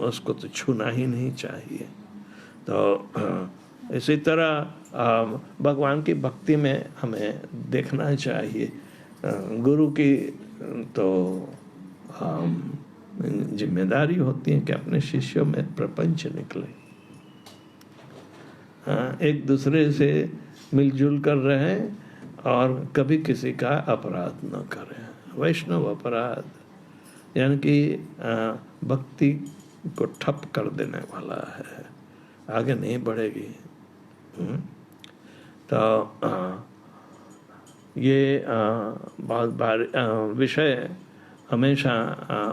A: उसको तो छूना ही नहीं चाहिए। तो इसी तरह भगवान की भक्ति में हमें देखना चाहिए। गुरु की तो जिम्मेदारी होती है कि अपने शिष्यों में प्रपंच निकले, एक दूसरे से मिलजुल कर रहें और कभी किसी का अपराध न करें। वैष्णव अपराध यानी कि भक्ति को ठप कर देने वाला है, आगे नहीं बढ़ेगी। तो ये बहुत बार विषय हमेशा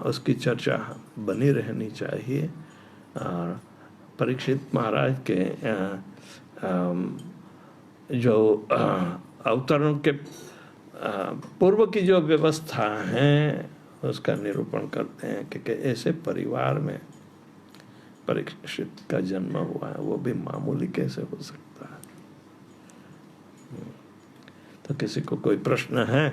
A: उसकी चर्चा बनी रहनी चाहिए। और परीक्षित महाराज के जो अवतरण के पूर्व की जो व्यवस्था है उसका निरूपण करते हैं कि ऐसे परिवार में परीक्षित का जन्म हुआ है, वो भी मामूली कैसे हो सकता है। तो किसी को कोई प्रश्न है?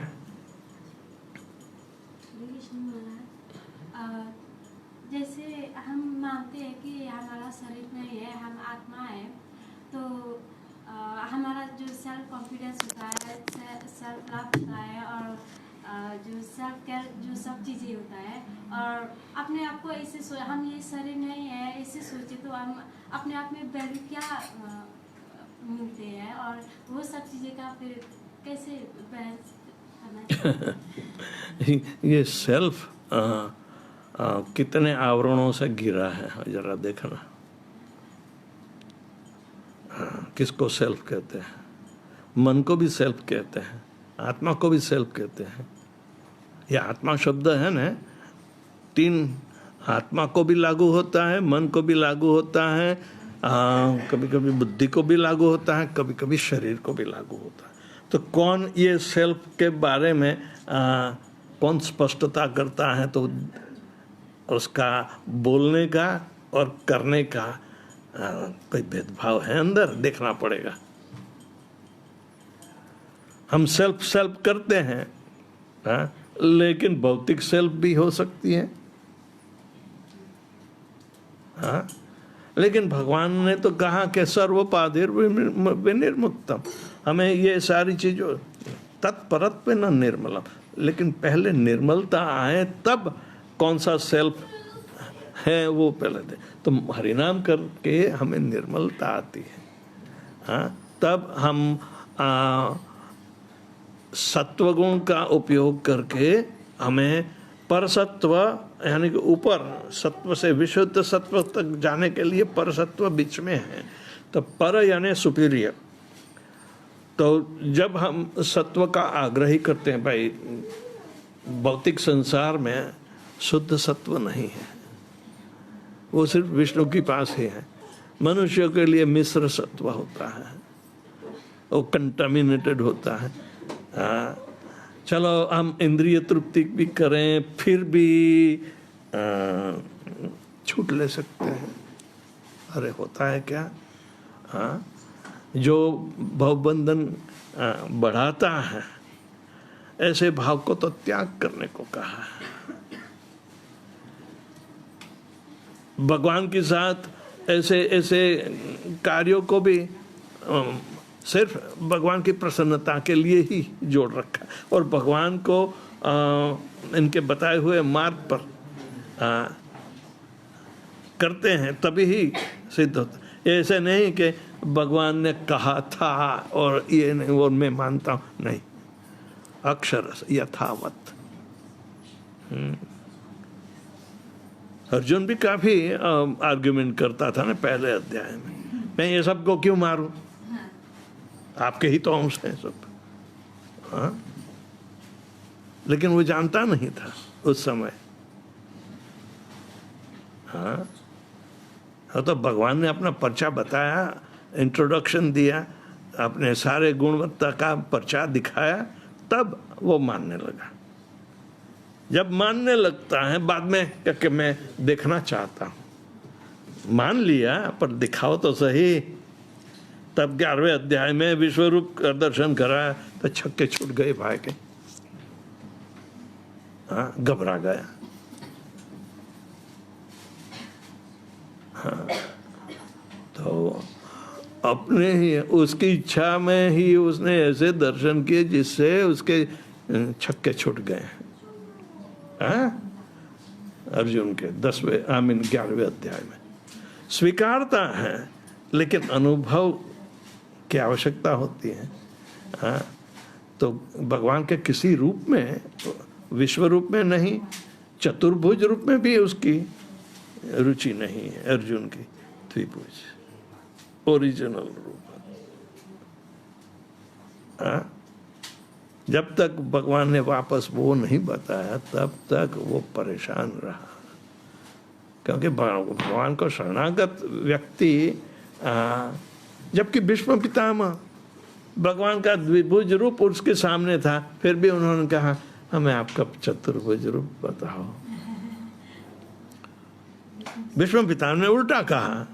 B: जैसे हम मानते हैं कि हमारा शरीर नहीं है, हम आत्मा है, तो हमारा जो सेल्फ कॉन्फिडेंस होता है, सेल्फ लव होता है, और जो सेल्फ केयर, जो सब चीज़ें होता है, और अपने आप को ऐसे हम ये शरीर नहीं है ऐसे सोचे तो हम अपने आप में वैल्यू क्या मिलते हैं, और वो सब चीज़ें का फिर कैसे बैलेंस करना चाहिए?
A: ये सेल्फ कितने आवरणों से घिरा है जरा देखना। किसको सेल्फ कहते हैं? मन को भी सेल्फ कहते हैं, आत्मा को भी सेल्फ कहते हैं। ये आत्मा शब्द है ना, 3 आत्मा को भी लागू होता है, मन को भी लागू होता है, कभी कभी बुद्धि को भी लागू होता है, कभी कभी शरीर को भी लागू होता है। तो कौन ये सेल्फ के बारे में कौन स्पष्टता करता है, तो उसका बोलने का और करने का कोई भेदभाव है अंदर, देखना पड़ेगा। हम सेल्फ करते हैं, लेकिन भौतिक सेल्फ भी हो सकती है। लेकिन भगवान ने तो कहा कि सर्वोपाधिर विनिर्मुक्तम, हमें ये सारी चीजों तत्परत पे न निर्मलम, लेकिन पहले निर्मलता आए तब कौन सा सेल्फ है वो पहले दे। तो हरिनाम करके हमें निर्मलता आती है। तब हम सत्वगुण का उपयोग करके हमें परसत्व, यानी कि ऊपर सत्व से विशुद्ध सत्व तक जाने के लिए परसत्व बीच में है। तो पर यानी सुपीरियर। तो जब हम सत्व का आग्रही करते हैं, भाई भौतिक संसार में शुद्ध सत्व नहीं है, वो सिर्फ विष्णु के पास ही है। मनुष्यों के लिए मिश्र सत्व होता है, वो कंटामिनेटेड होता है। चलो हम इंद्रिय तृप्ति भी करें, फिर भी छूट ले सकते हैं। अरे होता है क्या? जो भवबंधन बढ़ाता है, ऐसे भाव को तो त्याग करने को कहा है। भगवान के साथ ऐसे ऐसे कार्यों को भी सिर्फ भगवान की प्रसन्नता के लिए ही जोड़ रखा, और भगवान को इनके बताए हुए मार्ग पर करते हैं तभी ही सिद्ध होता। ऐसे नहीं कि भगवान ने कहा था और ये नहीं, वो मैं मानता हूँ, नहीं, अक्षर यथावत। अर्जुन भी काफी आर्ग्यूमेंट करता था ना पहले अध्याय में, मैं ये सबको क्यों मारूं, आपके ही तो अंश हैं सब। लेकिन वो जानता नहीं था उस समय। तो भगवान ने अपना पर्चा बताया, इंट्रोडक्शन दिया, अपने सारे गुणवत्ता का पर्चा दिखाया, तब वो मानने लगा। जब मानने लगता है बाद में कि मैं देखना चाहता हूं, मान लिया पर दिखाओ तो सही। तब 11वें अध्याय में विश्वरूप का दर्शन करा तो छक्के छूट गए भाई के। घबरा गया। तो अपने ही उसकी इच्छा में ही उसने ऐसे दर्शन किए जिससे उसके छक्के छूट गए। अर्जुन के 11वें अध्याय में स्वीकारता है, लेकिन अनुभव की आवश्यकता होती है। तो भगवान के किसी रूप में, विश्व रूप में नहीं, चतुर्भुज रूप में भी उसकी रुचि नहीं है। अर्जुन की द्विभुज ओरिजिनल रूप। जब तक भगवान ने वापस वो नहीं बताया तब तक वो परेशान रहा, क्योंकि भगवान को शरणागत व्यक्ति, जबकि भीष्म पितामह भगवान का द्विभुज रूप उसके सामने था, फिर भी उन्होंने कहा हमें आपका चतुर्भुज रूप बताओ। भीष्म पितामह ने उल्टा कहा।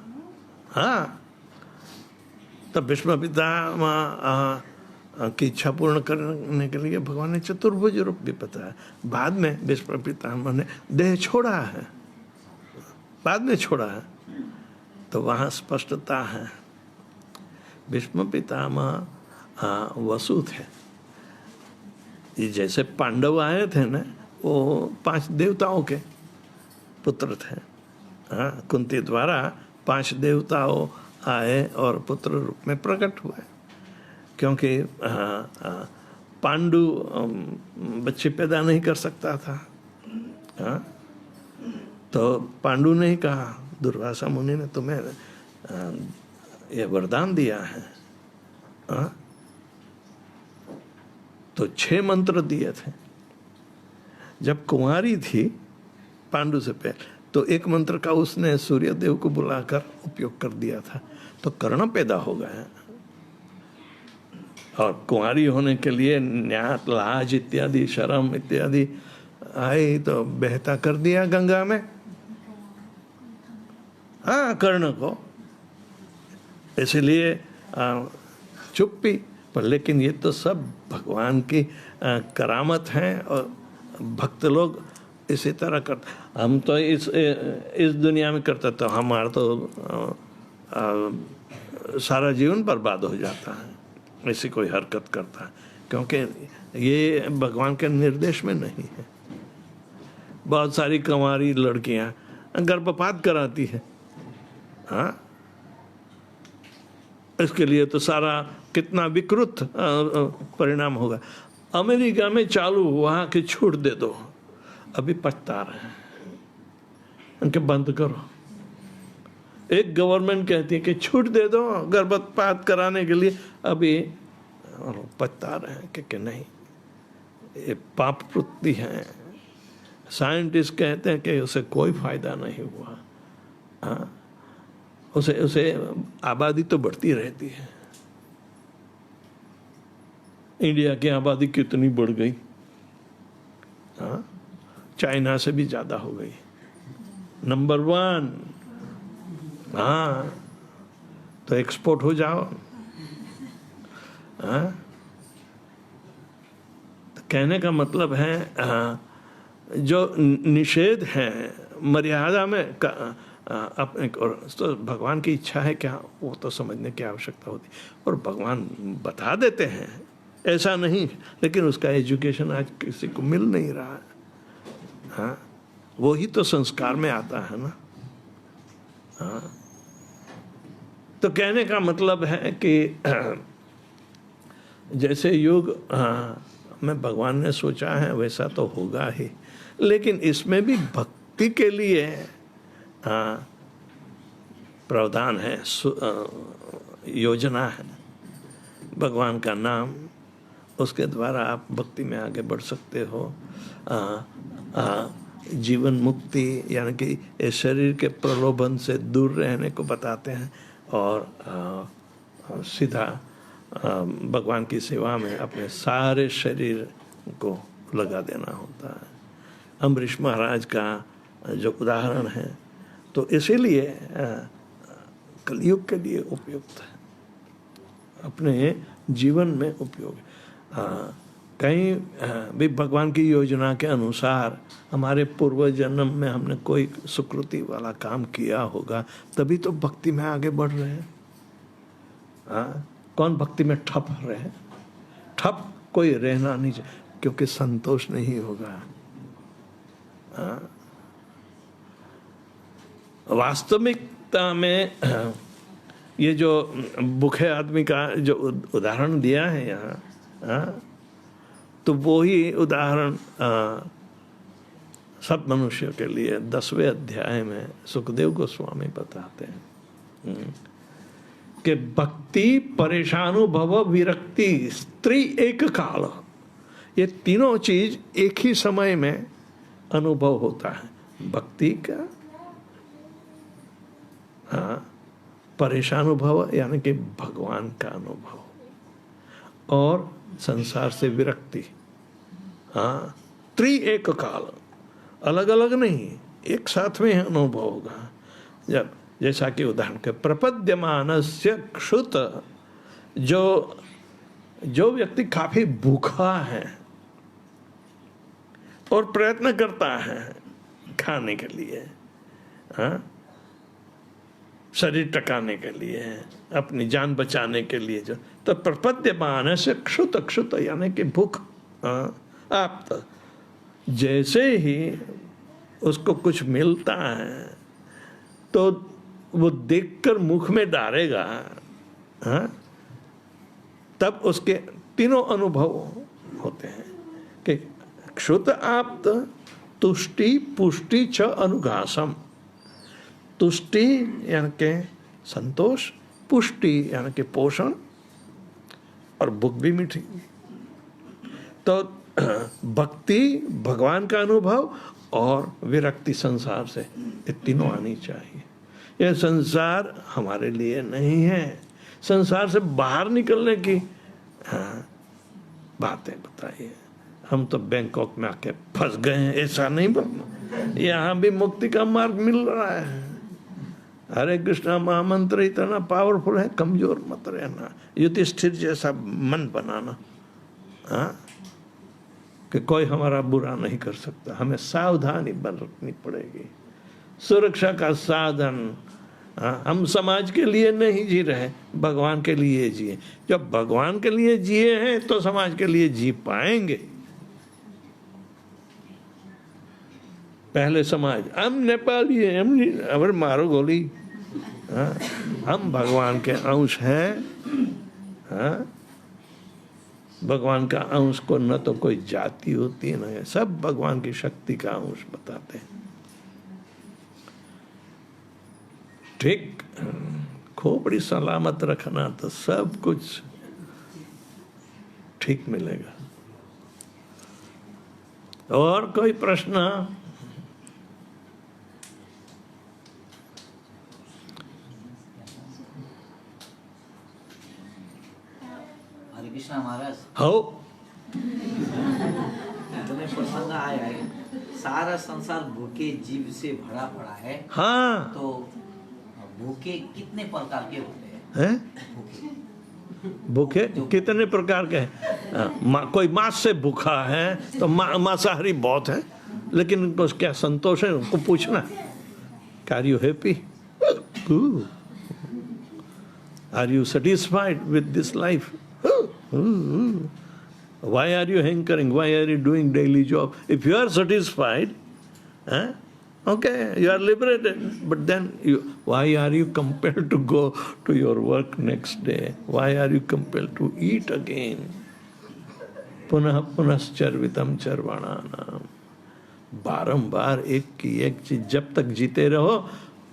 A: तब भीष्म पितामह की इच्छा पूर्ण करने के लिए भगवान ने चतुर्भुज रूप भी बताया। बाद में भीष्म पितामह ने देह छोड़ा है, बाद में छोड़ा है, तो वहाँ स्पष्टता है। भीष्म पितामह वसु थे। ये जैसे पांडव आए थे ना, वो 5 देवताओं के पुत्र थे। कुंती द्वारा 5 देवताओं आए और पुत्र रूप में प्रकट हुए, क्योंकि पांडु बच्चे पैदा नहीं कर सकता था। तो पांडु ने ही कहा, दुर्वासा मुनि ने तुम्हें ये वरदान दिया है। तो 6 मंत्र दिए थे। जब कुंवारी थी पांडु से पहले, तो एक मंत्र का उसने सूर्य देव को बुलाकर उपयोग कर दिया था, तो कर्ण पैदा हो गया। और कुंवारी होने के लिए न्यात, लाज इत्यादि, शर्म इत्यादि आई तो बहता कर दिया गंगा में। हाँ, कर्ण को इसलिए चुप्पी पर। लेकिन ये तो सब भगवान की करामत है और भक्त लोग इसी तरह करते। हम तो इस दुनिया में करते तो हमारा तो सारा जीवन बर्बाद हो जाता है ऐसी कोई हरकत करता है, क्योंकि ये भगवान के निर्देश में नहीं है। बहुत सारी कुंवारी लड़कियां गर्भपात कराती है। हाँ, इसके लिए तो सारा कितना विकृत परिणाम होगा। अमेरिका में चालू हुआ कि छूट दे दो, अभी पछता रहे हैं, उनके बंद करो। एक गवर्नमेंट कहती है कि छूट दे दो गर्भपात कराने के लिए, अभी पछता रहे हैं कि नहीं, ये पाप वृत्ति है। साइंटिस्ट कहते हैं कि उसे कोई फायदा नहीं हुआ। हाँ, उसे आबादी तो बढ़ती रहती है। इंडिया की आबादी कितनी बढ़ गई, हाँ, चाइना से भी ज्यादा हो गई, नंबर 1। हाँ, तो एक्सपोर्ट हो जाओ। हाँ, तो कहने का मतलब है जो निषेध है मर्यादा में अपने, तो भगवान की इच्छा है क्या, वो तो समझने की आवश्यकता होती। और भगवान बता देते हैं, ऐसा नहीं, लेकिन उसका एजुकेशन आज किसी को मिल नहीं रहा है। हाँ, वो ही तो संस्कार में आता है ना। हाँ, तो कहने का मतलब है कि जैसे युग में भगवान ने सोचा है वैसा तो होगा ही, लेकिन इसमें भी भक्ति के लिए प्रावधान है, योजना है। भगवान का नाम, उसके द्वारा आप भक्ति में आगे बढ़ सकते हो। जीवन मुक्ति यानी कि इस शरीर के प्रलोभन से दूर रहने को बताते हैं, और सीधा भगवान की सेवा में अपने सारे शरीर को लगा देना होता है। अम्बरीश महाराज का जो उदाहरण है, तो इसीलिए कलयुग के लिए उपयुक्त है, अपने जीवन में उपयोग। कहीं भी भगवान की योजना के अनुसार हमारे पूर्व जन्म में हमने कोई सुकृति वाला काम किया होगा, तभी तो भक्ति में आगे बढ़ रहे हैं। कौन भक्ति में ठप रहे? ठप कोई रहना नहीं चाहिए, क्योंकि संतोष नहीं होगा। वास्तविकता में ये जो भूखे आदमी का जो उदाहरण दिया है यहाँ, तो वो ही उदाहरण सब मनुष्यों के लिए 10वें अध्याय में सुखदेव गोस्वामी बताते हैं कि भक्ति, परेशानुभव, विरक्ति, स्त्री एक काल, ये तीनों चीज एक ही समय में अनुभव होता है। भक्ति का परेशानुभव यानी कि भगवान का अनुभव, और संसार से विरक्ति। त्रि एक काल, अलग अलग नहीं, एक साथ में अनुभव होगा। जब जैसा कि उदाहरण के प्रपद्यमानस्य क्षुत, जो व्यक्ति काफी भूखा है और प्रयत्न करता है खाने के लिए, शरीर टकाने के लिए, अपनी जान बचाने के लिए, जो तो प्रपद्यमान से क्षुत, क्षुत यानी कि भूख आप तो जैसे ही उसको कुछ मिलता है तो वो देखकर मुख में डालेगा, तब उसके तीनों अनुभव होते हैं कि क्षुत आप्त, तुष्टि, पुष्टि च अनुघासम। तुष्टि यानी कि संतोष, पुष्टि यानी कि पोषण, और भूख भी मीठी। तो भक्ति, भगवान का अनुभव, और विरक्ति संसार से, ये तीनों आनी चाहिए। यह संसार हमारे लिए नहीं है। संसार से बाहर निकलने की बातें बताइए। हम तो बैंकॉक में आके फंस गए हैं, ऐसा नहीं बोलना। यहाँ भी मुक्ति का मार्ग मिल रहा है। हरे कृष्णा महामंत्र इतना पावरफुल है, कमजोर मत रहना, युधिष्ठिर जैसा मन बनाना, कि कोई हमारा बुरा नहीं कर सकता। हमें सावधानी बरतनी पड़ेगी, सुरक्षा का साधन। हम समाज के लिए नहीं जी रहे, भगवान के लिए जिए। जब भगवान के लिए जिए हैं तो समाज के लिए जी पाएंगे। पहले समाज, हम नेपाली हैं, हम मारो गोली। हम भगवान के अंश हैं। भगवान का अंश को न तो कोई जाति होती है, न सब भगवान की शक्ति का अंश बताते हैं। ठीक, खोपड़ी सलामत रखना तो सब कुछ ठीक मिलेगा। और कोई प्रश्न?
C: हरे कृष्णा महाराज,
A: हो
C: तुम्हें प्रसंग आया है, सारा संसार भूखे जीव से भरा पड़ा है।
A: हाँ,
C: तो भूखे कितने प्रकार के होते
A: हैं?
C: भूखे
A: भूखे कितने प्रकार के हैं? कोई मांस से भूखा है तो मांसाहारी बहुत है, लेकिन उनको क्या संतोष है? उनको पूछना, are you happy? Are you satisfied with this life? Why are you hankering? Why are you doing daily job? If you are satisfied, okay, you are liberated. But then, why are you compelled to go to your work next day? Why are you compelled to eat again? पुनः पुनश्चर्वितम चर्वणानाम। बारंबार एक की एक चीज जब तक जीते रहो,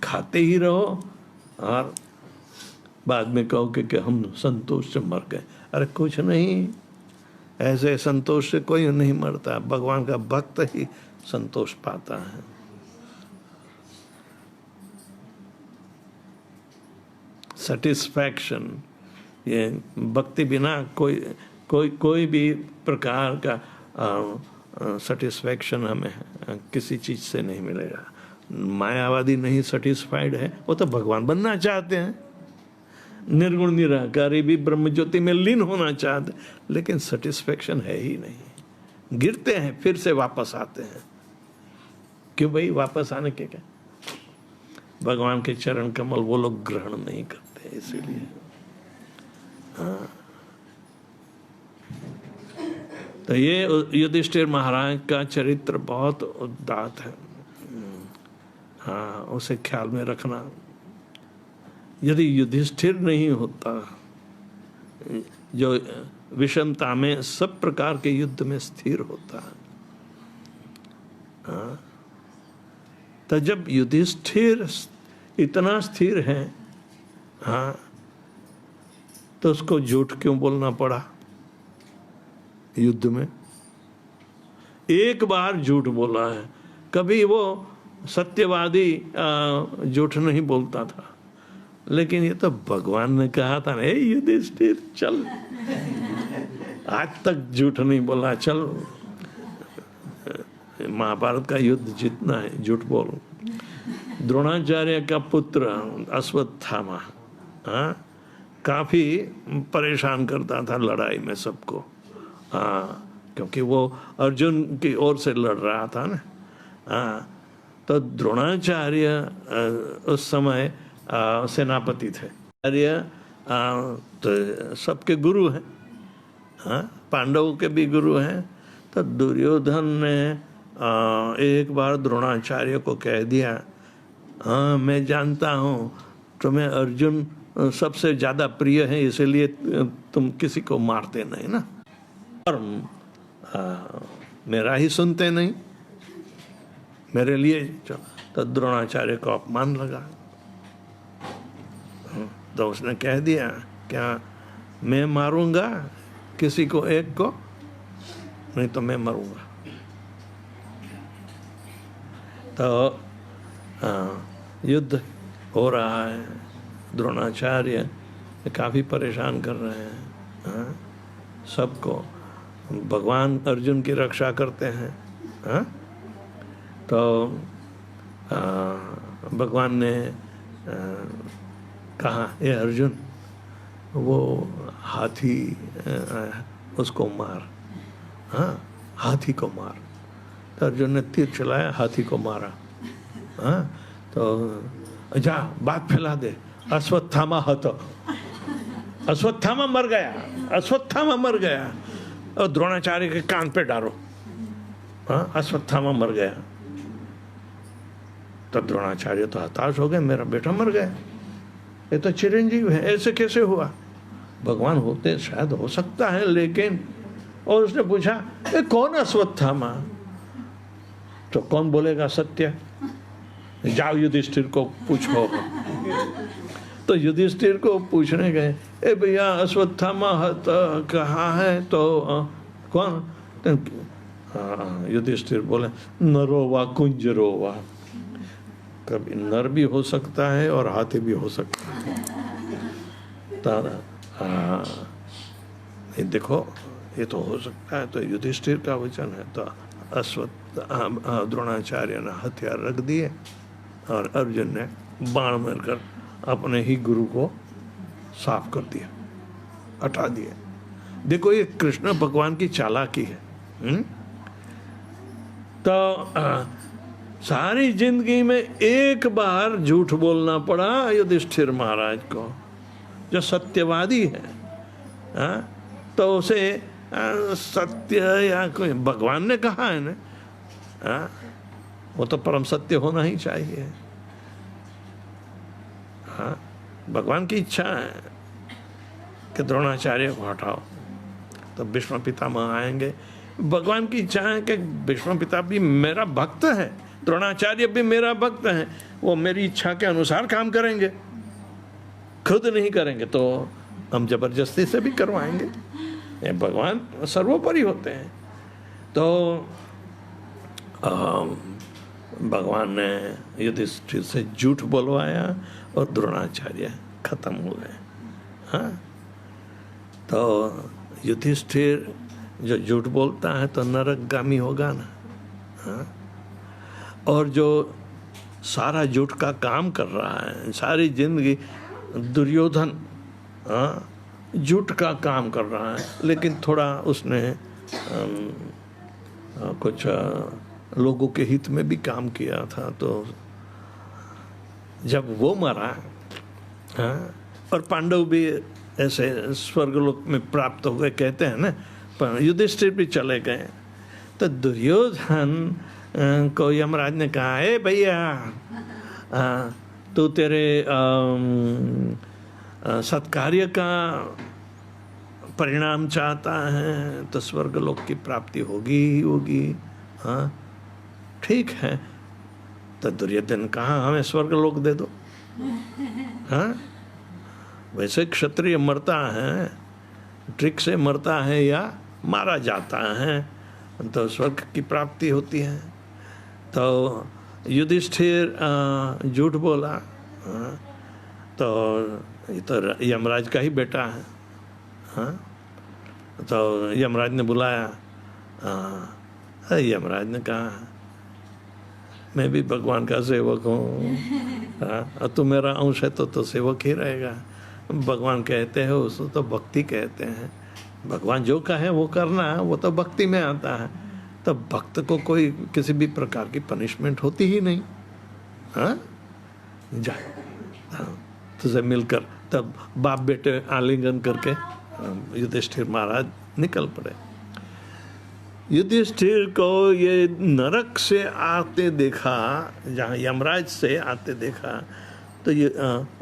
A: खाते ही रहो, और बाद में कहो कि हम संतोष से मर गए। अरे कुछ नहीं, ऐसे संतोष से कोई नहीं मरता। भगवान का भक्त ही संतोष पाता है। सेटिस्फैक्शन, ये भक्ति बिना कोई भी प्रकार का सेटिस्फैक्शन हमें किसी चीज से नहीं मिलेगा। मायावादी नहीं सेटिस्फाइड है, वो तो भगवान बनना चाहते हैं। निर्गुण निराकारी भी ब्रह्म ज्योति में लीन होना चाहते, लेकिन सेटिस्फेक्शन है ही नहीं। गिरते हैं, फिर से वापस आते हैं। क्यों भाई? वापस आने के क्या? भगवान के चरण कमल वो लोग ग्रहण नहीं करते, इसीलिए। तो ये युधिष्ठिर महाराज का चरित्र बहुत उदात्त है। उसे ख्याल में रखना। यदि युधिष्ठिर नहीं होता, जो विषमता में सब प्रकार के युद्ध में स्थिर होता, तो जब युधिष्ठिर इतना स्थिर है, तो उसको झूठ क्यों बोलना पड़ा युद्ध में? एक बार झूठ बोला है, कभी वो सत्यवादी झूठ नहीं बोलता था। लेकिन ये तो भगवान ने कहा था, ए युधिष्ठिर चल, आज तक झूठ नहीं बोला, चल महाभारत का युद्ध जीतना है, झूठ बोल। द्रोणाचार्य का पुत्र अश्वत्थामा काफी परेशान करता था लड़ाई में सबको, क्योंकि वो अर्जुन की ओर से लड़ रहा था ना। तो द्रोणाचार्य उस समय सेनापति थे। आर्य तो सबके गुरु हैं, पांडवों के भी गुरु हैं। तो दुर्योधन ने एक बार द्रोणाचार्य को कह दिया, हाँ मैं जानता हूँ तुम्हें अर्जुन सबसे ज्यादा प्रिय है, इसलिए तुम किसी को मारते नहीं ना, और मेरा ही सुनते नहीं, मेरे लिए। तो द्रोणाचार्य को अपमान लगा, तो उसने कह दिया, क्या मैं मारूंगा किसी को एक को? नहीं तो मैं मरूंगा। तो युद्ध हो रहा है, द्रोणाचार्य काफ़ी परेशान कर रहे हैं, हाँ? सबको भगवान अर्जुन की रक्षा करते हैं, हाँ? तो भगवान ने कहा, ये अर्जुन वो हाथी उसको मार, हाँ, हाथी को मार। तो अर्जुन ने तीर चलाया, हाथी को मारा, हाँ? तो जा बात फैला दे, अश्वत्थामा हतो, अश्वत्थामा मर गया, अश्वत्थामा मर गया, और द्रोणाचार्य के कान पे डालो, हाँ, अश्वत्थामा मर गया। तो द्रोणाचार्य तो हताश हो गए, मेरा बेटा मर गया, ये तो चिरंजीव है, ऐसे कैसे हुआ? भगवान होते शायद हो सकता है, लेकिन और उसने पूछा ये कौन अश्वत्थामा? तो कौन बोलेगा सत्य? जाओ युधिष्ठिर को पूछो। तो युधिष्ठिर को पूछने गए, ए भैया अश्वत्थामा कहाँ है? तो कौन? युधिष्ठिर बोले नरो वा कुंजरो वा, कभी नर भी हो सकता है और हाथी भी हो सकता है। देखो ये तो हो सकता है, तो युधिष्ठिर का वचन है। तो द्रोणाचार्य ने हथियार रख दिए और अर्जुन ने बाण मारकर अपने ही गुरु को साफ कर दिया, हटा दिया। देखो ये कृष्ण भगवान की चालाकी है। तो सारी जिंदगी में एक बार झूठ बोलना पड़ा युधिष्ठिर महाराज को, जो सत्यवादी है, तो उसे सत्य या कोई भगवान ने कहा है ना, वो तो परम सत्य होना ही चाहिए। हाँ, भगवान की इच्छा है कि द्रोणाचार्य को हटाओ, तो भीष्म पितामह आएंगे। भगवान की इच्छा है कि भीष्म पिता भी मेरा भक्त है, द्रोणाचार्य भी मेरा भक्त है, वो मेरी इच्छा के अनुसार काम करेंगे, खुद नहीं करेंगे तो हम जबरदस्ती से भी करवाएंगे। ये भगवान सर्वोपरि होते हैं। तो भगवान ने युधिष्ठिर से झूठ बोलवाया और द्रोणाचार्य खत्म हो गए। हाँ, तो युधिष्ठिर जो झूठ बोलता है तो नरकगामी होगा ना। हाँ, और जो सारा झूठ का काम कर रहा है सारी जिंदगी, दुर्योधन, हाँ, झूठ का काम कर रहा है, लेकिन थोड़ा उसने कुछ लोगों के हित में भी काम किया था। तो जब वो मरा, हाँ, और पांडव भी ऐसे स्वर्गलोक में प्राप्त हो गए कहते हैं ना, पर युधिष्ठिर भी चले गए। तो दुर्योधन को यमराज ने कहा, ए भैया तू तेरे सत्कार्य का परिणाम चाहता है तो स्वर्गलोक की प्राप्ति होगी ही होगी। हाँ, ठीक है। तो दुर्योधन कहा हमें स्वर्गलोक दे दो। हाँ, वैसे क्षत्रिय मरता है, ट्रिक से मरता है या मारा जाता है तो स्वर्ग की प्राप्ति होती है। तो युधिष्ठिर झूठ बोला, तो ये तो यमराज का ही बेटा है। हाँ, तो यमराज ने बुलाया। यमराज ने कहा मैं भी भगवान का सेवक हूँ, हाँ, तू मेरा अंश है तो सेवक ही रहेगा। भगवान कहते हैं उसको तो भक्ति कहते हैं, भगवान जो कहे वो करना, वो तो भक्ति में आता है। तो भक्त को कोई किसी भी प्रकार की पनिशमेंट होती ही नहीं। हाँ, जा, हाँ, तुझे मिलकर तब बाप बेटे आलिंगन करके युधिष्ठिर महाराज निकल पड़े। युधिष्ठिर को ये नरक से आते देखा, जहाँ यमराज से आते देखा, तो ये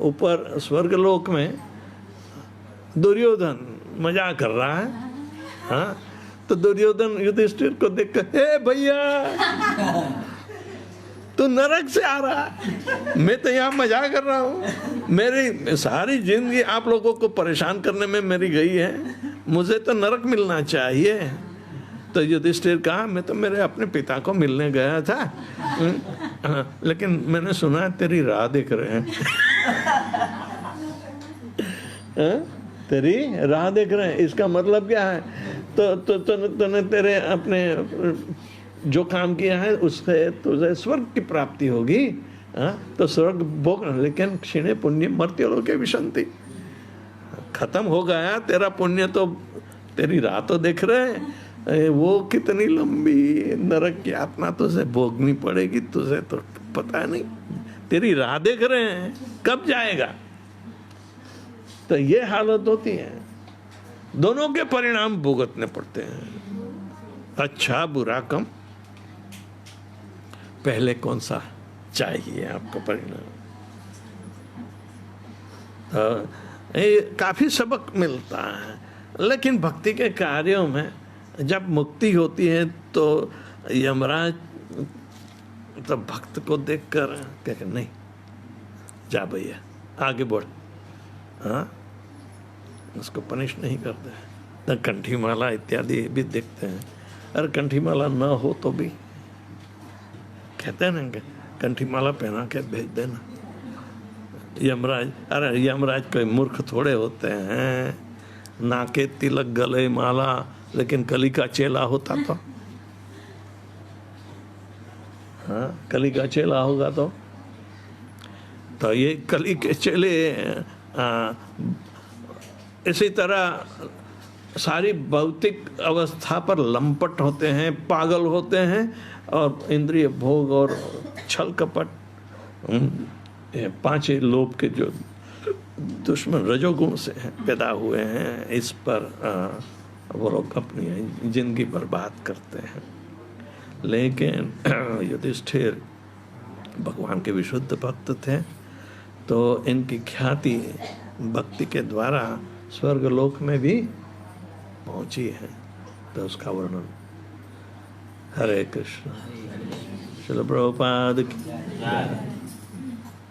A: ऊपर स्वर्गलोक में दुर्योधन मजाक कर रहा है। हाँ, तो दुर्योधन युधिष्ठिर को देखकर, हे भैया तू नरक से आ रहा है, मैं तो यहाँ मजाक कर रहा हूँ, मेरी सारी जिंदगी आप लोगों को परेशान करने में मेरी गई है, मुझे तो नरक मिलना चाहिए। तो युधिष्ठिर कहा मैं तो मेरे अपने पिता को मिलने गया था, लेकिन मैंने सुना तेरी राह देख रहे हैं। तेरी राह देख रहे हैं, इसका मतलब क्या है? तूने तेरे अपने जो काम किया है उससे तुझे स्वर्ग की प्राप्ति होगी। तो स्वर्ग भोग, लेकिन क्षीणे पुण्य मर्त्य लोके विशन्ति, खत्म हो गया तेरा पुण्य, तो तेरी राह तो देख रहे हैं, वो कितनी लंबी नरक की यातना तुझे भोगनी पड़ेगी, तुझे तो पता नहीं, तेरी राह देख रहे हैं कब जाएगा। तो ये हालत होती है, दोनों के परिणाम भुगतने पड़ते हैं, अच्छा बुरा कम। पहले कौन सा चाहिए आपको परिणाम? ये काफी सबक मिलता है, लेकिन भक्ति के कार्यों में जब मुक्ति होती है तो यमराज तो भक्त को देखकर कहते नहीं जा भैया आगे बढ़, हाँ, उसको पनिश नहीं करते। तो कंठी माला इत्यादि भी देखते हैं, अरे कंठी माला ना हो तो भी कहते हैं ना कि कंठी माला पहना के भेज देना। यमराज, अरे यमराज कोई मूर्ख थोड़े होते हैं, नाके तिलक गले माला, लेकिन कली का चेला होता तो, हाँ, कली का चेला होगा तो ये कली के चेले इसी तरह सारी भौतिक अवस्था पर लंपट होते हैं, पागल होते हैं, और इंद्रिय भोग और छल कपट, पांच लोभ के जो दुश्मन रजोगुण से पैदा हुए हैं, इस पर वो लोग अपनी जिंदगी बर्बाद करते हैं। लेकिन युधिष्ठिर भगवान के विशुद्ध भक्त थे, तो इनकी ख्याति भक्ति के द्वारा स्वर्गलोक में भी पहुंची है। तो उसका वर्णन हरे कृष्ण। श्रील प्रभुपाद की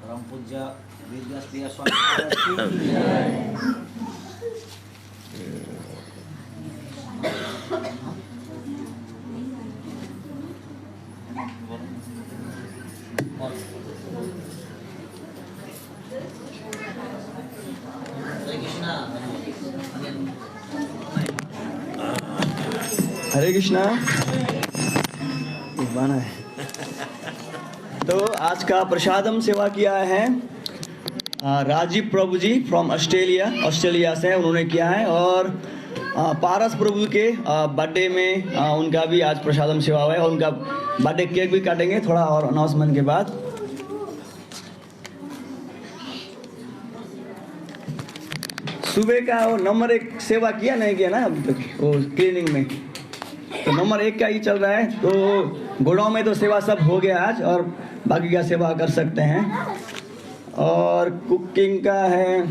C: परम पूज्य वेदव्यास स्वामी
D: हरे कृष्णा। बना है तो आज का प्रसादम सेवा किया है राजीव प्रभु जी फ्रॉम ऑस्ट्रेलिया से उन्होंने किया है, और पारस प्रभु के बर्थडे में उनका भी आज प्रसादम सेवा हुआ है, और उनका बर्थडे केक भी काटेंगे थोड़ा और अनाउंसमेंट के बाद। सुबह का वो नंबर 1 सेवा किया नहीं किया ना अभी तक, वो क्लीनिंग में तो नंबर 1 का ही चल रहा है। तो गुड़ों में तो सेवा सब हो गया आज, और बाकी का सेवा कर सकते हैं। और कुकिंग का है